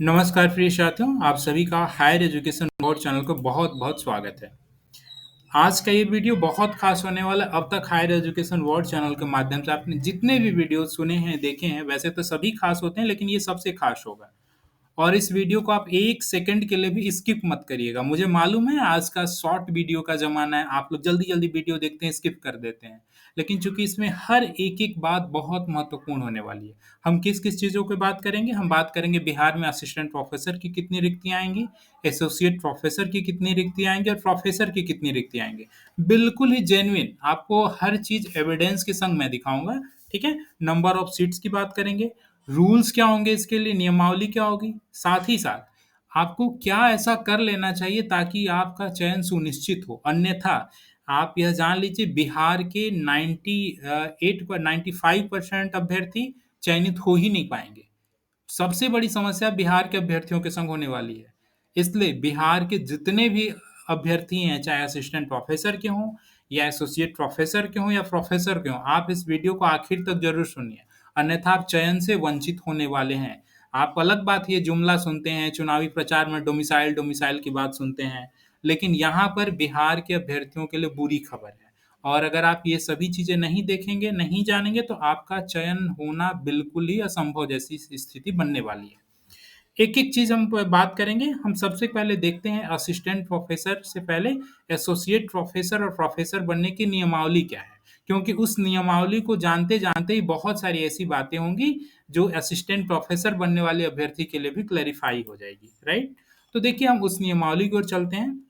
नमस्कार प्रिय छात्रों, आप सभी का हायर एजुकेशन बोर्ड चैनल को बहुत-बहुत स्वागत है। आज का ये वीडियो बहुत खास होने वाला है। अब तक हायर एजुकेशन बोर्ड चैनल के माध्यम से आपने जितने भी वीडियो सुने हैं, देखे हैं, वैसे तो सभी खास होते हैं, लेकिन ये सबसे खास होगा। और इस वीडियो को आप 1 सेकंड के लिए भी स्किप मत करिएगा। मुझे मालूम है आज का शॉर्ट वीडियो का ज़माना है, आप लोग जल्दी-जल्दी वीडियो देखते हैं, स्किप कर देते हैं। लेकिन चूँकि इसमें हर एक-एक बात बहुत महत्वपूर्ण होने वाली है। हम किस-किस चीज़ों की बात करेंगे? हम बात करेंगे बिहार में असिस्टेंट प्रोफ़ेसर की कितनी रिक्तियाँ आएँगी, एसोसिएट प्रोफ़ेसर की कितनी रिक्तियाँ आएँगी और प्रोफ़ेसर की कितनी रिक्तियाँ आएँगी। बिल्कुल ही जेन्युइन आपको हर चीज़ एविडेंस के संग मैं दिखाऊँगा, ठीक है? नंबर ऑफ सीट्स की बात करेंगे, रूल्स क्या होंगे इसके लिए, नियमावली क्या होगी, साथ ही साथ आपको क्या ऐसा कर लेना चाहिए ताकि आपका चयन सुनिश्चित हो। अन्यथा आप यह जान लीजिए बिहार के 95% अभ्यर्थी चयनित हो ही नहीं पाएँगे। सबसे बड़ी समस्या बिहार के अभ्यर्थियों के संग होने वाली है। इसलिए बिहार के जितने भी अभ्यर्थी हैं, चाहे असिस्टेंट प्रोफ़ेसर के हों या एसोसिएट प्रोफ़ेसर के हों या प्रोफ़ेसर के हों, आप इस वीडियो को आखिर तक ज़रूर सुनिए, अन्यथा आप चयन से वंचित होने वाले हैं। आप अलग बात ये जुमला सुनते हैं, चुनावी प्रचार में डोमिसाइल डोमिसाइल की बात सुनते हैं, लेकिन यहाँ पर बिहार के अभ्यर्थियों के लिए बुरी खबर है। और अगर आप ये सभी चीज़ें नहीं देखेंगे, नहीं जानेंगे तो आपका चयन होना बिल्कुल ही असंभव जैसी स्थिति बनने वाली है। एक-एक चीज़ हम प बात करेंगे। हम सबसे पहले देखते हैं असिस्टेंट प्रोफ़ेसर से पहले एसोसिएट प्रोफ़ेसर और प्रोफ़ेसर बनने की नियमावली क्या है? क्योंकि उस नियमावली को जानते-जानते ही बहुत सारी ऐसी बातें होंगी जो असिस्टेंट प्रोफ़ेसर बनने वाले अभ्यर्थी के लिए भी क्लैरिफ़ाई हो जाएगी, राइट? तो देखिए हम उस नियमावली की ओर चलते हैं।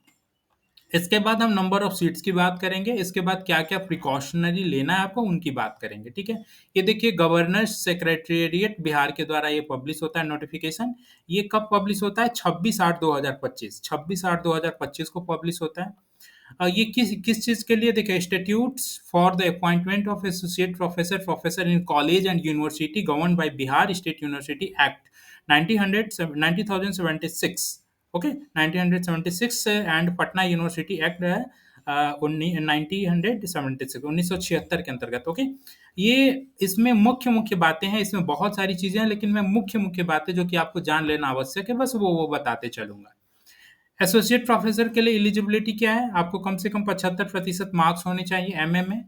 इसके बाद हम नंबर ऑफ सीट्स की बात करेंगे, इसके बाद क्या-क्या प्रिकॉशनरी लेना है आपको उनकी बात करेंगे, ठीक है? ये देखिए गवर्नर्स सेक्रेटेरिएट बिहार के द्वारा ये पब्लिश होता है नोटिफ़िकेशन। ये कब पब्लिश होता है? 26/8/2025 26/8/2025 को पब्लिश होता है। ये किस किस चीज़ के लिए देखिए statutes for the appointment of associate professor professor in college and university governed bye Bihar state university act 1976 okay 1976 and Patna university act है 1976 1976 के अंतर्गत ओके ये इसमें मुख्य मुख्य बातें हैं इसमें बहुत सारी चीज़ें हैं लेकिन मैं मुख्य मुख्य बातें जो कि आपको जान लेना आवश्यक है बस वो बताते चलूँगा। एसोसिएट प्रोफेसर के लिए एलिजिबिलिटी क्या है? आपको कम से कम 75% मार्क्स होने चाहिए एमए में।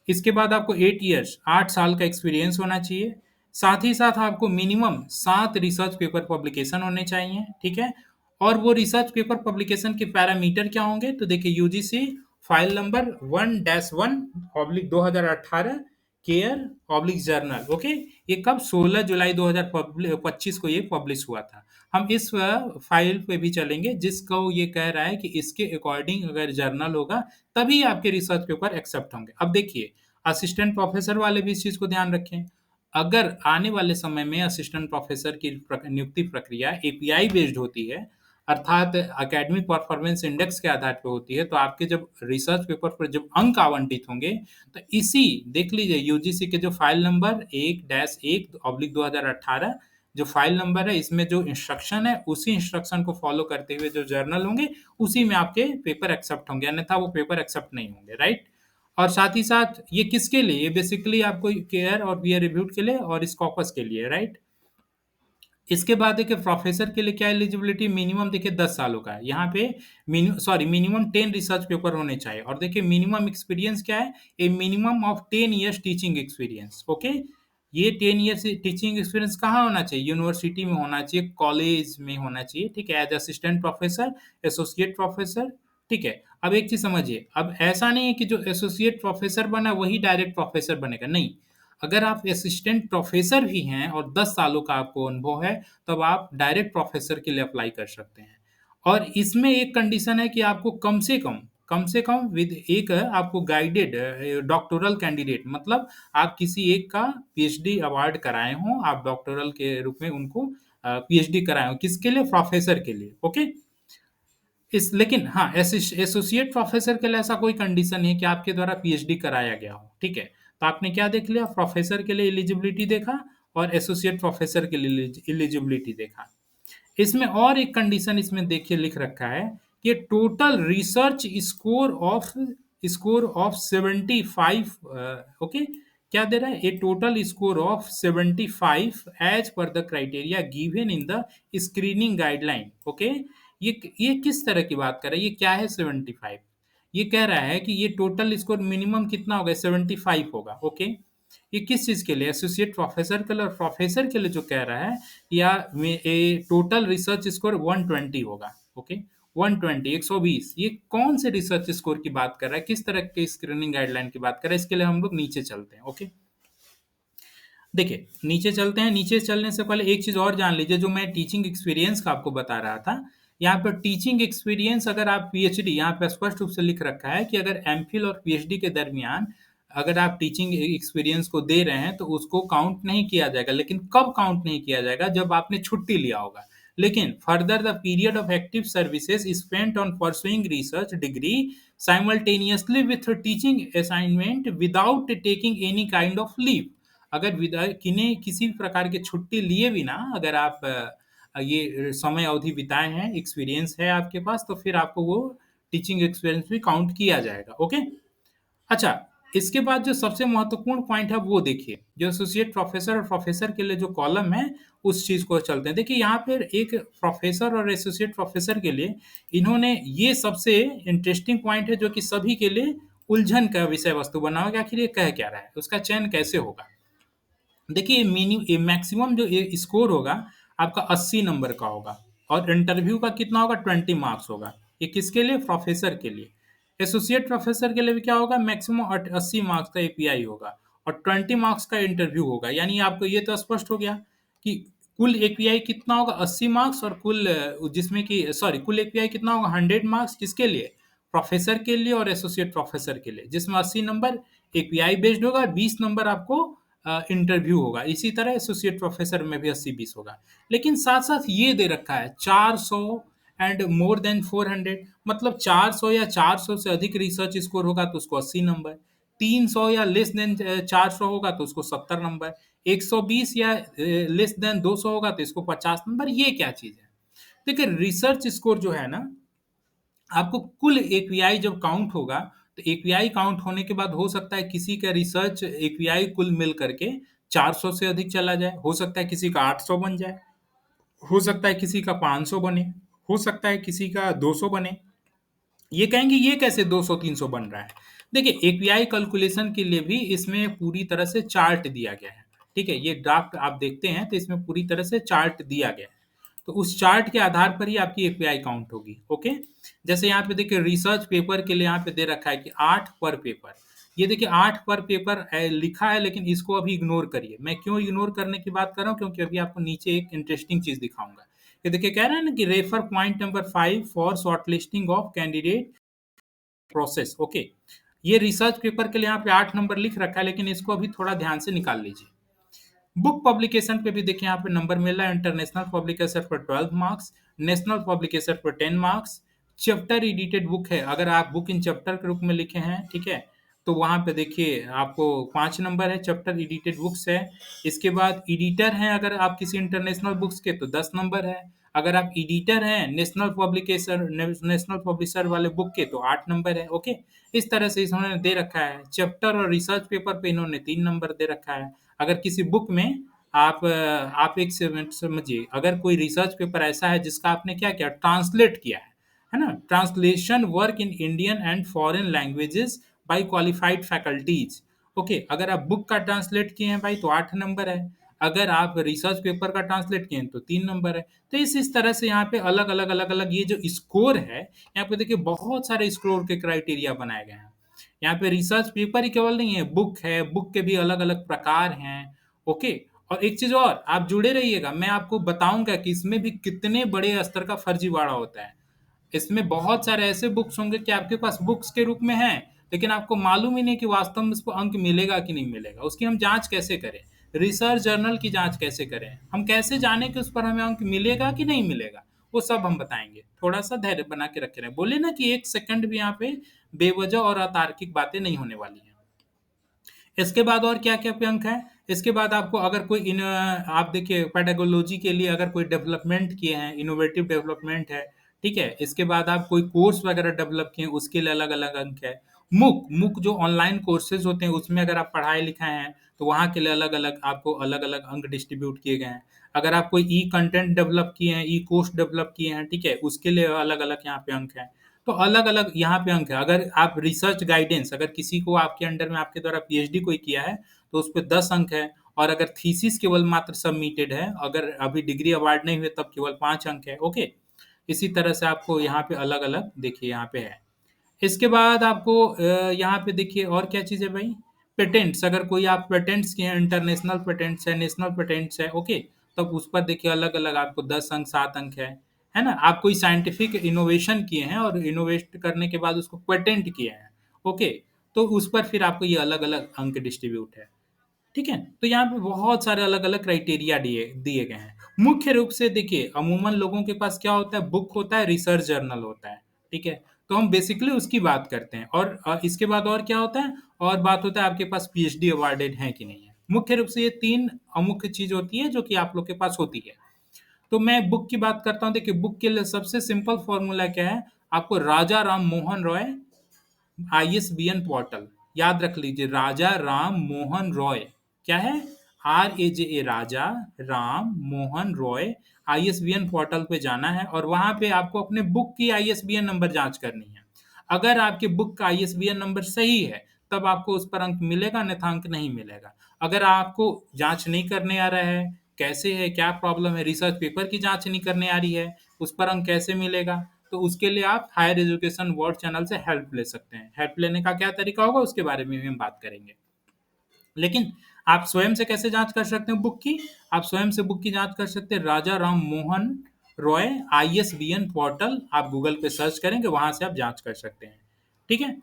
इसके बाद आपको 8 इयर्स 8 साल का एक्सपीरियंस होना चाहिए। साथ ही साथ आपको मिनिमम 7 रिसर्च पेपर पब्लिकेशन होने चाहिए, ठीक है? और वो रिसर्च पेपर पब्लिकेशन के पैरामीटर क्या होंगे? तो देखिए UGC file number 1-1/2018 care oblique journal okay? ये कब 16 जुलाई 2025 को ये पब्लिश हुआ था। हम इस फाइल पे भी चलेंगे जिसको ये कह रहा है कि इसके अकॉर्डिंग अगर जर्नल होगा तभी आपके रिसर्च पेपर एक्सेप्ट होंगे। अब देखिए, असिस्टेंट प्रोफ़ेसर वाले भी इस चीज़ को ध्यान रखें। अगर आने वाले समय में असिस्टेंट प्रोफ़ेसर की नियुक्ति प्रक्रिया एपीआई बेस्ड होती है, अर्थात एकेडमिक परफॉर्मेंस इंडेक्स के आधार पे होती है, तो आपके जब रिसर्च पेपर पर जब अंक आवंटित होंगे, तो इसी देख लीजिए यूजीसी के जो फ़ाइल नंबर 1-1/2018 जो फ़ाइल नंबर है, इसमें जो इंस्ट्रक्शन है, उसी इंस्ट्रक्शन को फ़ॉलो करते हुए जो जर्नल होंगे, उसी में आपके पेपर एक्सेप्ट होंगे, अन्यथा वो पेपर एक्सेप्ट नहीं होंगे, राइट? और साथ ही साथ ये किसके लिए? ये बेसिकली आपको केयर और पीयर रिव्यूड के लिए और स्कॉपस के लिए, राइट? इसके बाद देखिए प्रोफ़ेसर के लिए क्या एलिजिबिलिटी मिनिमम देखिए 10 सालों का है। यहाँ पे मिनिमम 10 रिसर्च पेपर होने चाहिए और देखिए मिनिमम एक्सपीरियंस क्या है? ए minimum of 10 years teaching experience, okay? ये 10 इयर्स टीचिंग एक्सपीरियंस कहाँ होना चाहिए? यूनिवर्सिटी में होना चाहिए, कॉलेज में होना चाहिए, ठीक है? As assistant professor, associate professor, ठीक है? अब एक चीज़ समझिए, अब ऐसा नहीं है कि जो एसोसिएट प्रोफ़ेसर बना वही डायरेक्ट प्रोफ़ेसर बनेगा, नहीं। अगर आप असिस्टेंट प्रोफ़ेसर भी हैं और 10 सालों का आपको अनुभव है, तब आप डायरेक्ट प्रोफ़ेसर के लिए अप्लाई कर सकते हैं। और इसमें एक कंडीशन है कि आपको कम से कम विद एक आपको गाइडेड डॉक्टोरल कैंडिडेट मतलब आप किसी एक का पीएचडी अवार्ड कराए हों, आप डॉक्टोरल के रूप में उनको पीएचडी कराए हों। किसके लिए? प्रोफ़ेसर के लिए, ओके? इस लेकिन हाँ, एसोसिएट प्रोफ़ेसर के लिए ऐसा कोई कंडीशन नहीं है कि आपके द्वारा पीएचडी कराया गया हो, ठीक है? तो आपने क्या देख लिया? प्रोफ़ेसर के लिए एलिजिबिलिटी देखा और एसोसिएट प्रोफ़ेसर के लिए एलिजिबिलिटी देखा। इसमें और एक कंडीशन इसमें देखिए लिख रखा है कि total research score of 75 okay क्या दे रहा है? A total score of 75 as per the criteria given in the screening guideline. Okay, ये किस तरह की बात कर रहा है? ये क्या है 75? ये कह रहा है कि ये टोटल स्कोर मिनिमम कितना होगा? 75 होगा। ओके, ये किस चीज के लिए? एसोसिएट प्रोफेसर के लिए। और प्रोफेसर के लिए जो कह रहा है, या टोटल रिसर्च स्कोर 120 होगा। ओके, 120, 120, ये कौन से रिसर्च स्कोर की बात कर रहा है? किस तरह के स्क्रीनिंग गाइडलाइन की बात कर रहा है? इसके लिए हम लोग नीचे चलते हैं। ओके, देखिए नीचे चलते हैं। नीचे चलने से पहले एक चीज और जान लीजिए, जो मैं टीचिंग एक्सपीरियंस का आपको बता रहा था। यहाँ पर टीचिंग एक्सपीरियंस, अगर आप पीएचडी, यहाँ पे स्पष्ट रूप से लिख रखा है कि अगर एमफिल और पीएचडी के दरमियान अगर आप टीचिंग एक्सपीरियंस को दे रहे हैं तो उसको काउंट नहीं किया जाएगा। लेकिन कब काउंट नहीं किया जाएगा? जब आपने छुट्टी लिया होगा। लेकिन further the period of active services spent on pursuing research degree simultaneously with teaching assignment without taking any kind of leave. अगर किन्हीं किसी भी प्रकार की छुट्टी लिए बिना अगर आप ये समय अवधि बिताए हैं, एक्सपीरियंस है आपके पास, तो फिर आपको वो टीचिंग एक्सपीरियंस भी काउंट किया जाएगा। ओके, अच्छा, इसके बाद जो सबसे महत्वपूर्ण पॉइंट है वो देखिए, जो एसोसिएट प्रोफेसर और प्रोफेसर के लिए जो कॉलम है उस चीज को चलते हैं। देखिए यहाँ पर एक प्रोफेसर और एसोसिएट प्रोफेसर के लिए इन्होंने ये सबसे इंटरेस्टिंग पॉइंट है, जो कि सभी के लिए उलझन का विषय वस्तु बना होगा। आखिर ये कह क्या रहा है, उसका चयन कैसे होगा? देखिए मैक्सिमम जो स्कोर होगा आपका 80 नंबर का होगा, और इंटरव्यू का कितना होगा? 20 मार्क्स होगा। ये किसके लिए? प्रोफेसर के लिए। एसोसिएट प्रोफेसर के लिए भी क्या होगा? मैक्सिमम 80 मार्क्स का एपीआई होगा और 20 मार्क्स का इंटरव्यू होगा। यानी आपको ये तो स्पष्ट हो गया कि कुल एपीआई कितना होगा? 80 मार्क्स, और कुल जिसमें कि सॉरी कुल एपीआई कितना होगा? 100 मार्क्स। किसके लिए? प्रोफेसर के लिए और एसोसिएट प्रोफेसर के लिए, जिसमें 80 नंबर एपीआई बेस्ड होगा, 20 नंबर आपको इंटरव्यू होगा। इसी तरह एसोसिएट प्रोफेसर में भी 80-20 होगा। लेकिन साथ साथ ये दे रखा है 400 एंड मोर देन 400, मतलब 400 या 400 से अधिक रिसर्च स्कोर होगा तो उसको 80 नंबर, 300 या लेस देन 400 होगा तो उसको 70 नंबर, 120 या लेस देन 200 होगा तो इसको 50 नंबर। ये क्या चीज है? देखिए रिसर्च स्कोर जो है ना, आपको कुल एपीआई जब काउंट होगा, तो एपीआई काउंट होने के बाद हो सकता है किसी का रिसर्च एपीआई कुल मिल करके 400 से अधिक चला जाए, हो सकता है किसी का 800 बन जाए, हो सकता है किसी का 500 बने, हो सकता है किसी का 200 बने। ये कहेंगे ये कैसे 200-300 बन रहा है? देखिए एपीआई कैलकुलेशन के लिए भी इसमें पूरी तरह से चार्ट दिया गया है। ठीक है, ये ड्राफ्ट आप देखते हैं तो इसमें पूरी तरह से चार्ट दिया गया है। तो उस चार्ट के आधार पर ही आपकी एपीआई काउंट होगी। ओके, जैसे यहाँ पे देखिए रिसर्च पेपर के लिए यहाँ पे दे रखा है कि 8 पर पेपर। ये देखिए 8 पर पेपर लिखा है, लेकिन इसको अभी इग्नोर करिए। मैं क्यों इग्नोर करने की बात कर रहा हूँ? क्योंकि अभी आपको नीचे एक इंटरेस्टिंग चीज दिखाऊंगा। ये देखिए कह रहा है ना कि refer point number 5 for shortlisting of candidate process. Okay, ये रिसर्च पेपर के लिए यहाँ पे 8 नंबर लिख रखा है, लेकिन इसको अभी थोड़ा ध्यान से निकाल लीजिए। बुक पब्लिकेशन पे भी देखिए यहाँ पे नंबर मिल रहा है। इंटरनेशनल पब्लिकेशन पर 12 मार्क्स, नेशनल पब्लिकेशन पर 10 मार्क्स। चैप्टर एडिटेड बुक है, अगर आप बुक इन चैप्टर के रूप में लिखे हैं, ठीक है, तो वहां पे देखिए आपको 5 नंबर है। चैप्टर एडिटेड बुक्स है। इसके बाद एडिटर हैं अगर आप किसी इंटरनेशनल बुक्स के, तो 10 नंबर है। अगर आप एडिटर हैं नेशनल पब्लिकेशन नेशनल पब्लिशर वाले बुक के, तो 8 नंबर है। ओके, इस तरह से इन्होंने दे रखा है। चैप्टर और रिसर्च पेपर पे इन्होंने 3 नंबर दे रखा है। अगर किसी बुक में आप एक से मिनट समझिए, अगर कोई रिसर्च पेपर ऐसा है जिसका आपने क्या किया? ट्रांसलेट किया है ना? Translation work in Indian and foreign languages bye qualified faculties. Okay, अगर आप बुक का ट्रांसलेट किए हैं भाई तो 8 नंबर है। अगर आप रिसर्च पेपर का ट्रांसलेट किए हैं तो 3 नंबर है। तो इस तरह से यहाँ पे अलग अलग अलग अलग ये जो स्कोर है, यहाँ पे देखिए बहुत सारे स्कोर के क्राइटेरिया बनाए गए हैं। यहाँ पे रिसर्च पेपर ही केवल नहीं है, बुक है, बुक के भी अलग अलग प्रकार हैं। ओके, और एक चीज और, आप जुड़े रहिएगा, मैं आपको बताऊंगा कि इसमें भी कितने बड़े स्तर का फर्जीवाड़ा होता है। इसमें बहुत सारे ऐसे बुक्स होंगे कि आपके पास बुक्स के रूप में हैं, लेकिन आपको मालूम ही नहीं कि वास्तव में उसको अंक मिलेगा कि नहीं मिलेगा। उसकी हम जांच कैसे करें? रिसर्च जर्नल की जांच कैसे करें? हम कैसे जाने कि उस पर हमें अंक मिलेगा कि नहीं मिलेगा? वो सब हम बताएंगे। थोड़ा सा धैर्य बना के रखे रहे। बोले ना कि एक सेकंड भी यहाँ पे बेवजह और अतार्किक बातें नहीं होने वाली हैं। इसके बाद और क्या-क्या पे अंक है? इसके बाद आपको अगर कोई आप देखिए पेडागोलॉजी के लिए अगर कोई डेवलपमेंट किए हैं, इनोवेटिव डेवलपमेंट है, ठीक है? इसके बाद आप कोई कोर्स वगैरह डेवलप किए हैं, उसके लिए अलग-अलग अंक है। मूक जो ऑनलाइन कोर्सेज होते हैं, उसमें अगर आप पढ़ाई लिखाए हैं, तो वहाँ के लिए अलग-अलग आपको अलग-अलग अंक डिस्ट्रीब्यूट किए गए हैं। अगर आप कोई ई कंटेंट डेवलप किए हैं, ई कोर्स डेवलप किए हैं, ठीक है? उसके लिए अलग-अलग यहाँ पे अंक हैं। तो अलग-अलग यहाँ पे अंक है। अगर आप रिसर्च गाइडेंस अगर किसी को आपके अंडर में आपके द्वारा पीएचडी कोई किया है, तो उसपे 10 अंक है और अगर थीसिस केवल मात्र सबमिटेड है, अगर अभी डिग्री अवार्ड नहीं हुए तब केवल 5 अंक है, ओके? इसी तरह से आपको यहाँ पे अलग-अलग देखिए यहाँ पे है। इसके बाद आपको यहाँ पे देखिए और क्या चीज़ है भाई? पेटेंट्स अगर कोई आप पेटेंट्स किए हैं, इंटरनेशनल पेटेंट्स है, नेशनल पेटेंट्स है, ओके? तब उस पर देखिए अलग-अलग आपको 10 अंक, 7 अंक है ना? आप कोई साइंटिफिक इनोवेशन किए हैं और इनोवेट करने के बाद उसको पेटेंट किए हैं, ओके? तो उस पर फिर आपको ये अलग-अलग अंक डिस्ट्रीब्यूट है। ठीक है? तो यहाँ पे बहुत सारे अलग-अलग क्राइटेरिया दिए दिए गए हैं। मुख्य रूप से देखिए अमूमन लोगों के पास क्या होता है बुक होता है, रिसर्च जर्नल होता है, ठीक है? तो हम बेसिकली उसकी बात करते हैं और इसके बाद और क्या होता है? और बात होता है आपके पास पीएचडी अवॉर्डेड है कि नहीं है। मुख्य रूप से ये 3 मुख्य चीज़ होती है जो कि आप लोग के पास होती है। तो मैं बुक की बात करता हूँ, देखिए बुक के लिए सबसे सिंपल फ़ॉर्मूला क्या है? आपको राजा राम मोहन रॉय आईएसबीएन पोर्टल याद रख लीजिए राजा राम मोहन रॉय क्या है RAJA राजा राम मोहन रॉय आईएसबीएन पोर्टल पे जाना है और वहां पे आपको अपने बुक की आईएसबीएन नंबर जांच करनी है। अगर आपके बुक का आईएसबीएन नंबर सही है तब आपको उस पर अंक मिलेगा अन्यथा अंक नहीं मिलेगा। अगर आपको जांच नहीं करने आ रहा है कैसे है क्या प्रॉब्लम है रिसर्च पेपर की जांच नहीं करने आ रही है उस पर अंक कैसे मिलेगा तो उसके लिए आप हायर एजुकेशन वर्ल्ड चैनल से हेल्प ले सकते हैं। हेल्प लेने का क्या तरीका होगा उसके बारे में भी हम बात करेंगे। लेकिन आप स्वयं से कैसे जांच कर सकते हैं बुक की? आप स्वयं से बुक की जांच कर सकते हैं राजा राम मोहन रॉय आईएसबीएन पोर्टल आप गूगल पे सर्च करेंगे वहां से आप जांच कर सकते हैं। ठीक है?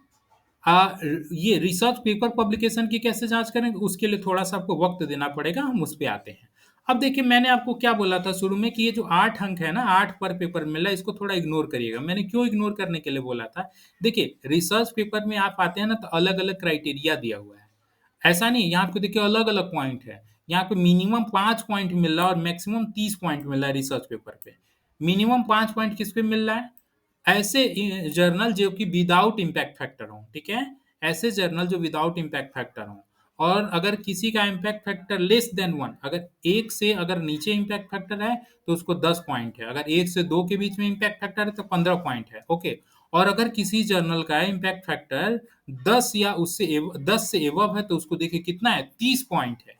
ये रिसर्च पेपर पब्लिकेशन की कैसे जांच करेंगे उसके लिए थोड़ा सा आपको वक्त देना पड़ेगा हम उस पे आते हैं। अब देखिए मैंने आपको क्या बोला था शुरू में कि ये जो 8 अंक है ना 8 पर पेपर मिला है इसको थोड़ा इग्नोर करिएगा। मैंने क्यों इग्नोर करने के लिए बोला था? देखिए रिसर्च पेपर में आप आते हैं ना तो अलग-अलग क्राइटेरिया दिया हुआ है। ऐसा नहीं यहाँ पे देखिए अलग-अलग पॉइंट है। यहाँ पे मिनिमम 5 पॉइंट मिल रहा है और मैक्सिमम 30 पॉइंट मिल रहा है रिसर्च पेपर पे। मिनिमम 5 पॉइंट किस पे मिल रहा है? ऐसे जर्नल जो कि विदाउट इम्पैक्ट फैक्टर हों, ठीक है? ऐसे जर्नल जो विदाउट इम्पैक्ट फैक्टर हों और अगर किसी का इम्पैक्ट फैक्टर लेस देन 1 अगर 1 से अगर नीचे इम्पैक्ट फैक्टर है तो उसको 10 पॉइंट है। अगर 1 से 2 के बीच में इम्पैक्ट फैक्टर है तो 15 पॉइंट है, ओके? और अगर किसी जर्नल का इम्पैक्ट फैक्टर 10 या उससे 10 से एबव है तो उसको देखिए कितना है 30 पॉइंट है।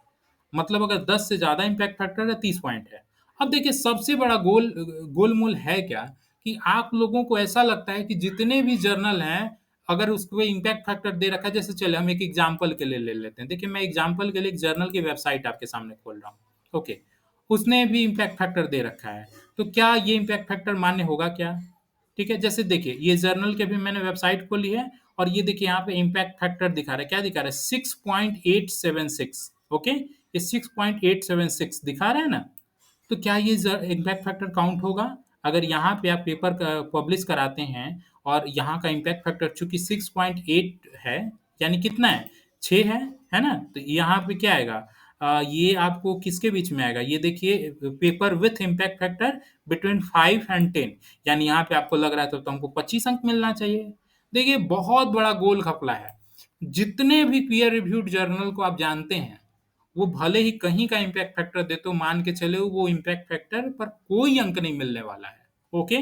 मतलब अगर 10 से ज़्यादा इम्पैक्ट फैक्टर है 30 पॉइंट है। अब देखिए सबसे बड़ा गोलमोल है क्या कि आप लोगों को ऐसा लगता है कि जितने भी जर्नल हैं अगर उसको इम्पैक्ट फैक्टर दे रखा है जैसे चले हम एक एग्जांपल के लिए ले लेते हैं। देखिए मैं एग्जांपल के लिए एक जर्नल की वेबसाइट आपके सामने खोल रहा हूँ। ओके, उसने भी इम्पैक्ट फैक्टर दे रखा है। तो क्या ये इम्पैक्ट फैक्टर मान्य होगा क्या? ठीक है, जैसे देखिए ये जर्नल की भी मैंने वेबसाइट खोली है और ये देखिए यहाँ पे इम्पैक्ट फैक्टर दिखा रहा है। क्या दिखा रहा है? 6.876 ओके, ये 6.876 दिखा रहा है ना? तो क्या ये इम्पैक्ट फैक्टर काउंट होगा? अगर यहाँ पे आप पेपर पब्लिश कराते हैं और यहाँ का इम्पैक्ट फैक्टर चूंकि 6.8 है यानी कितना है 6 है ना? तो यहाँ पे क्या आएगा ये आपको किसके बीच में आएगा ये देखिए paper with impact factor between 5 and 10 यानी यहाँ पे आपको लग रहा है तो हमको 25 अंक मिलना चाहिए। देखिए बहुत बड़ा गोल घपला है। जितने भी पीयर रिव्यूड जर्नल को आप जानते हैं वो भले ही कहीं का इम्पैक्ट फैक्टर दे तो मान के चले वो इम्पैक्ट फैक्टर पर कोई अंक नहीं मिलने वाला है। ओके,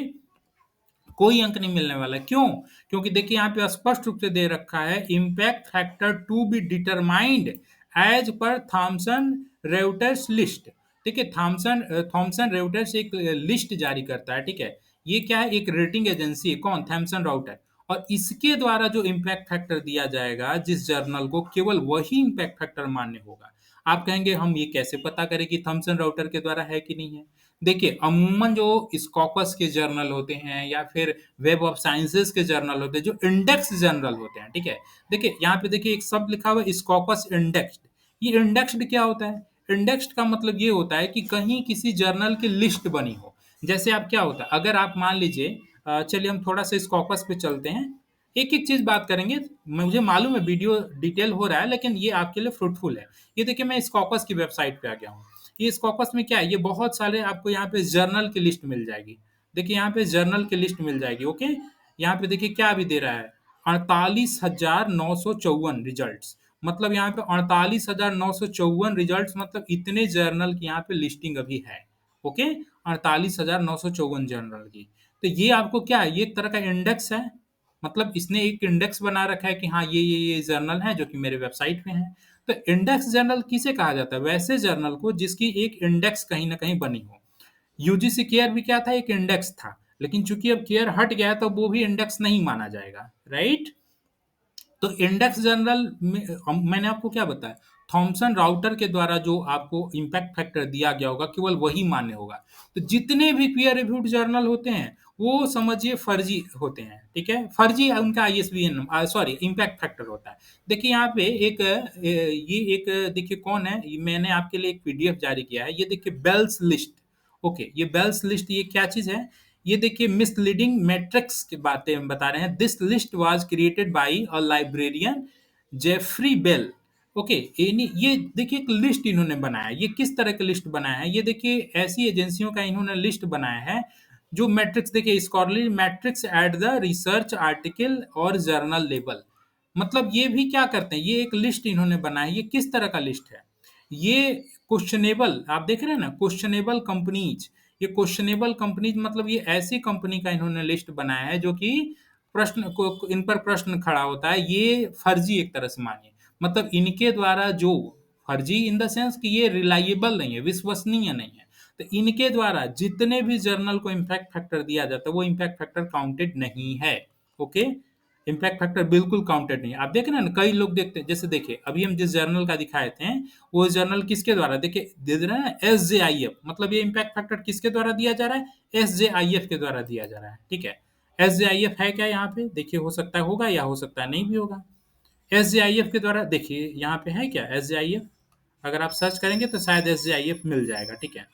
कोई अंक नहीं मिलने वाला है। क्यों? क्योंकि देखिए यहाँ पे स्पष्ट रूप से दे रखा है impact factor to be determined as per Thomson Reuters list. देखिए थॉमसन रेउटर्स एक लिस्ट जारी करता है, ठीक है? ये क्या है एक रेटिंग एजेंसी है। कौन? Thomson Reuters. और इसके द्वारा जो इम्पैक्ट फैक्टर दिया जाएगा जिस जर्नल को केवल वही इम्पैक्ट फैक्टर मान्य होगा। आप कहेंगे हम ये कैसे पता करें कि थॉमसन राउटर के द्वारा है कि नहीं है? देखिए अमूमन जो स्कॉपस के जर्नल होते हैं या फिर वेब ऑफ साइंसेस के जर्नल होते हैं जो इंडेक्स जर्नल होते हैं, ठीक है? देखिए यहाँ पे देखिए एक शब्द लिखा हुआ है स्कॉपस इंडेक्स्ड। ये इंडेक्स्ड क्या होता है? इंडेक्स्ड का मतलब ये होता है कि कहीं किसी जर्नल की लिस्ट बनी हो। जैसे आप क्या होता है अगर आप मान लीजिए चलिए हम थोड़ा सा स्कॉपस पे चलते हैं। एक एक चीज बात करेंगे। मुझे मालूम है वीडियो डिटेल हो रहा है लेकिन ये आपके लिए फ्रूटफुल है। ये देखिए मैं स्कॉपस की वेबसाइट पे आ गया हूँ। ये स्कॉपस में क्या है ये बहुत सारे आपको यहाँ पे जर्नल की लिस्ट मिल जाएगी। देखिए यहाँ पे जर्नल की लिस्ट मिल जाएगी, ओके? यहाँ पे देखिए क्या भी दे रहा है 48,954 रिजल्ट्स। मतलब यहाँ पे 48,954 रिजल्ट्स, मतलब इतने जर्नल की यहाँ पे लिस्टिंग अभी है। ओके, 48,954 जर्नल की। तो ये आपको क्या है, ये एक तरह का इंडेक्स है, मतलब इसने एक इंडेक्स बना रखा है कि हाँ ये जर्नल है जो कि मेरे वेबसाइट में है। तो इंडेक्स जर्नल किसे कहा जाता है, वैसे जर्नल को जिसकी एक इंडेक्स कहीं ना कहीं बनी हो। यूजीसी केयर भी क्या था, एक इंडेक्स था, लेकिन चूंकि अब केयर हट गया तो वो भी इंडेक्स नहीं माना जाएगा, राइट। तो इंडेक्स जर्नल में मैंने आपको क्या बताया, थॉमसन राउटर के द्वारा जो आपको इम्पैक्ट फैक्टर दिया गया होगा केवल वही मान्य होगा। तो जितने भी पीयर रिव्यूड जर्नल होते हैं वो समझिए फर्जी होते हैं, ठीक है, फर्जी उनका आईएसबीएन, सॉरी, इम्पैक्ट फैक्टर होता है। देखिए यहाँ पे एक ये एक देखिए कौन है, मैंने आपके लिए एक पीडीएफ जारी किया है, ये देखिए बेल्स लिस्ट। ओके, ये बेल्स लिस्ट ये क्या चीज है, ये देखिए मिसलीडिंग मैट्रिक्स की बातें बता रहे हैं। This list was created by a librarian Jeffrey Beall. Okay, ये देखिए एक लिस्ट इन्होंने बनाया, ये किस तरह का लिस्ट बनाया है, ये देखिए ऐसी एजेंसियों का इन्होंने लिस्ट बनाया है जो मैट्रिक्स, देखिए scholarly matrix at the research article और जर्नल लेवल। मतलब ये भी क्या करते हैं, ये एक लिस्ट इन्होंने बनाया है, ये किस तरह का लिस्ट है, ये क्वेश्चनेबल, आप देख रहे हैं ना, क्वेश्चनेबल कंपनीज। ये क्वेश्चनेबल कंपनीज मतलब ये ऐसी कंपनी का इन्होंने लिस्ट बनाया है जो कि प्रश्न को, इन पर प्रश्न खड़ा होता है, ये फर्जी एक तरह से मानिए, मतलब इनके द्वारा जो, फर्जी इन द सेंस कि ये रिलायबल नहीं है, विश्वसनीय नहीं है। तो इनके द्वारा जितने भी जर्नल को इम्पैक्ट फैक्टर दिया जाता है वो इम्पैक्ट फैक्टर काउंटेड नहीं है। ओके, इम्पैक्ट फैक्टर बिल्कुल काउंटेड नहीं है। आप देख रहे हैं ना, कई लोग देखते हैं, जैसे देखिए अभी हम जिस जर्नल का दिखाए थे, वो जर्नल किसके द्वारा, देखिए दे रहे हैं एस जे आई एफ, मतलब ये इम्पैक्ट फैक्टर किसके द्वारा दिया जा रहा है, एस जे आई एफ के द्वारा दिया जा रहा है, ठीक है। एस जे आई एफ है क्या यहाँ पे, देखिए हो सकता है होगा या हो सकता है नहीं भी होगा। एस जे आई एफ के द्वारा देखिए यहाँ पे है क्या, एस जे आई एफ, अगर आप सर्च करेंगे तो शायद एस जे आई एफ मिल जाएगा, ठीक है।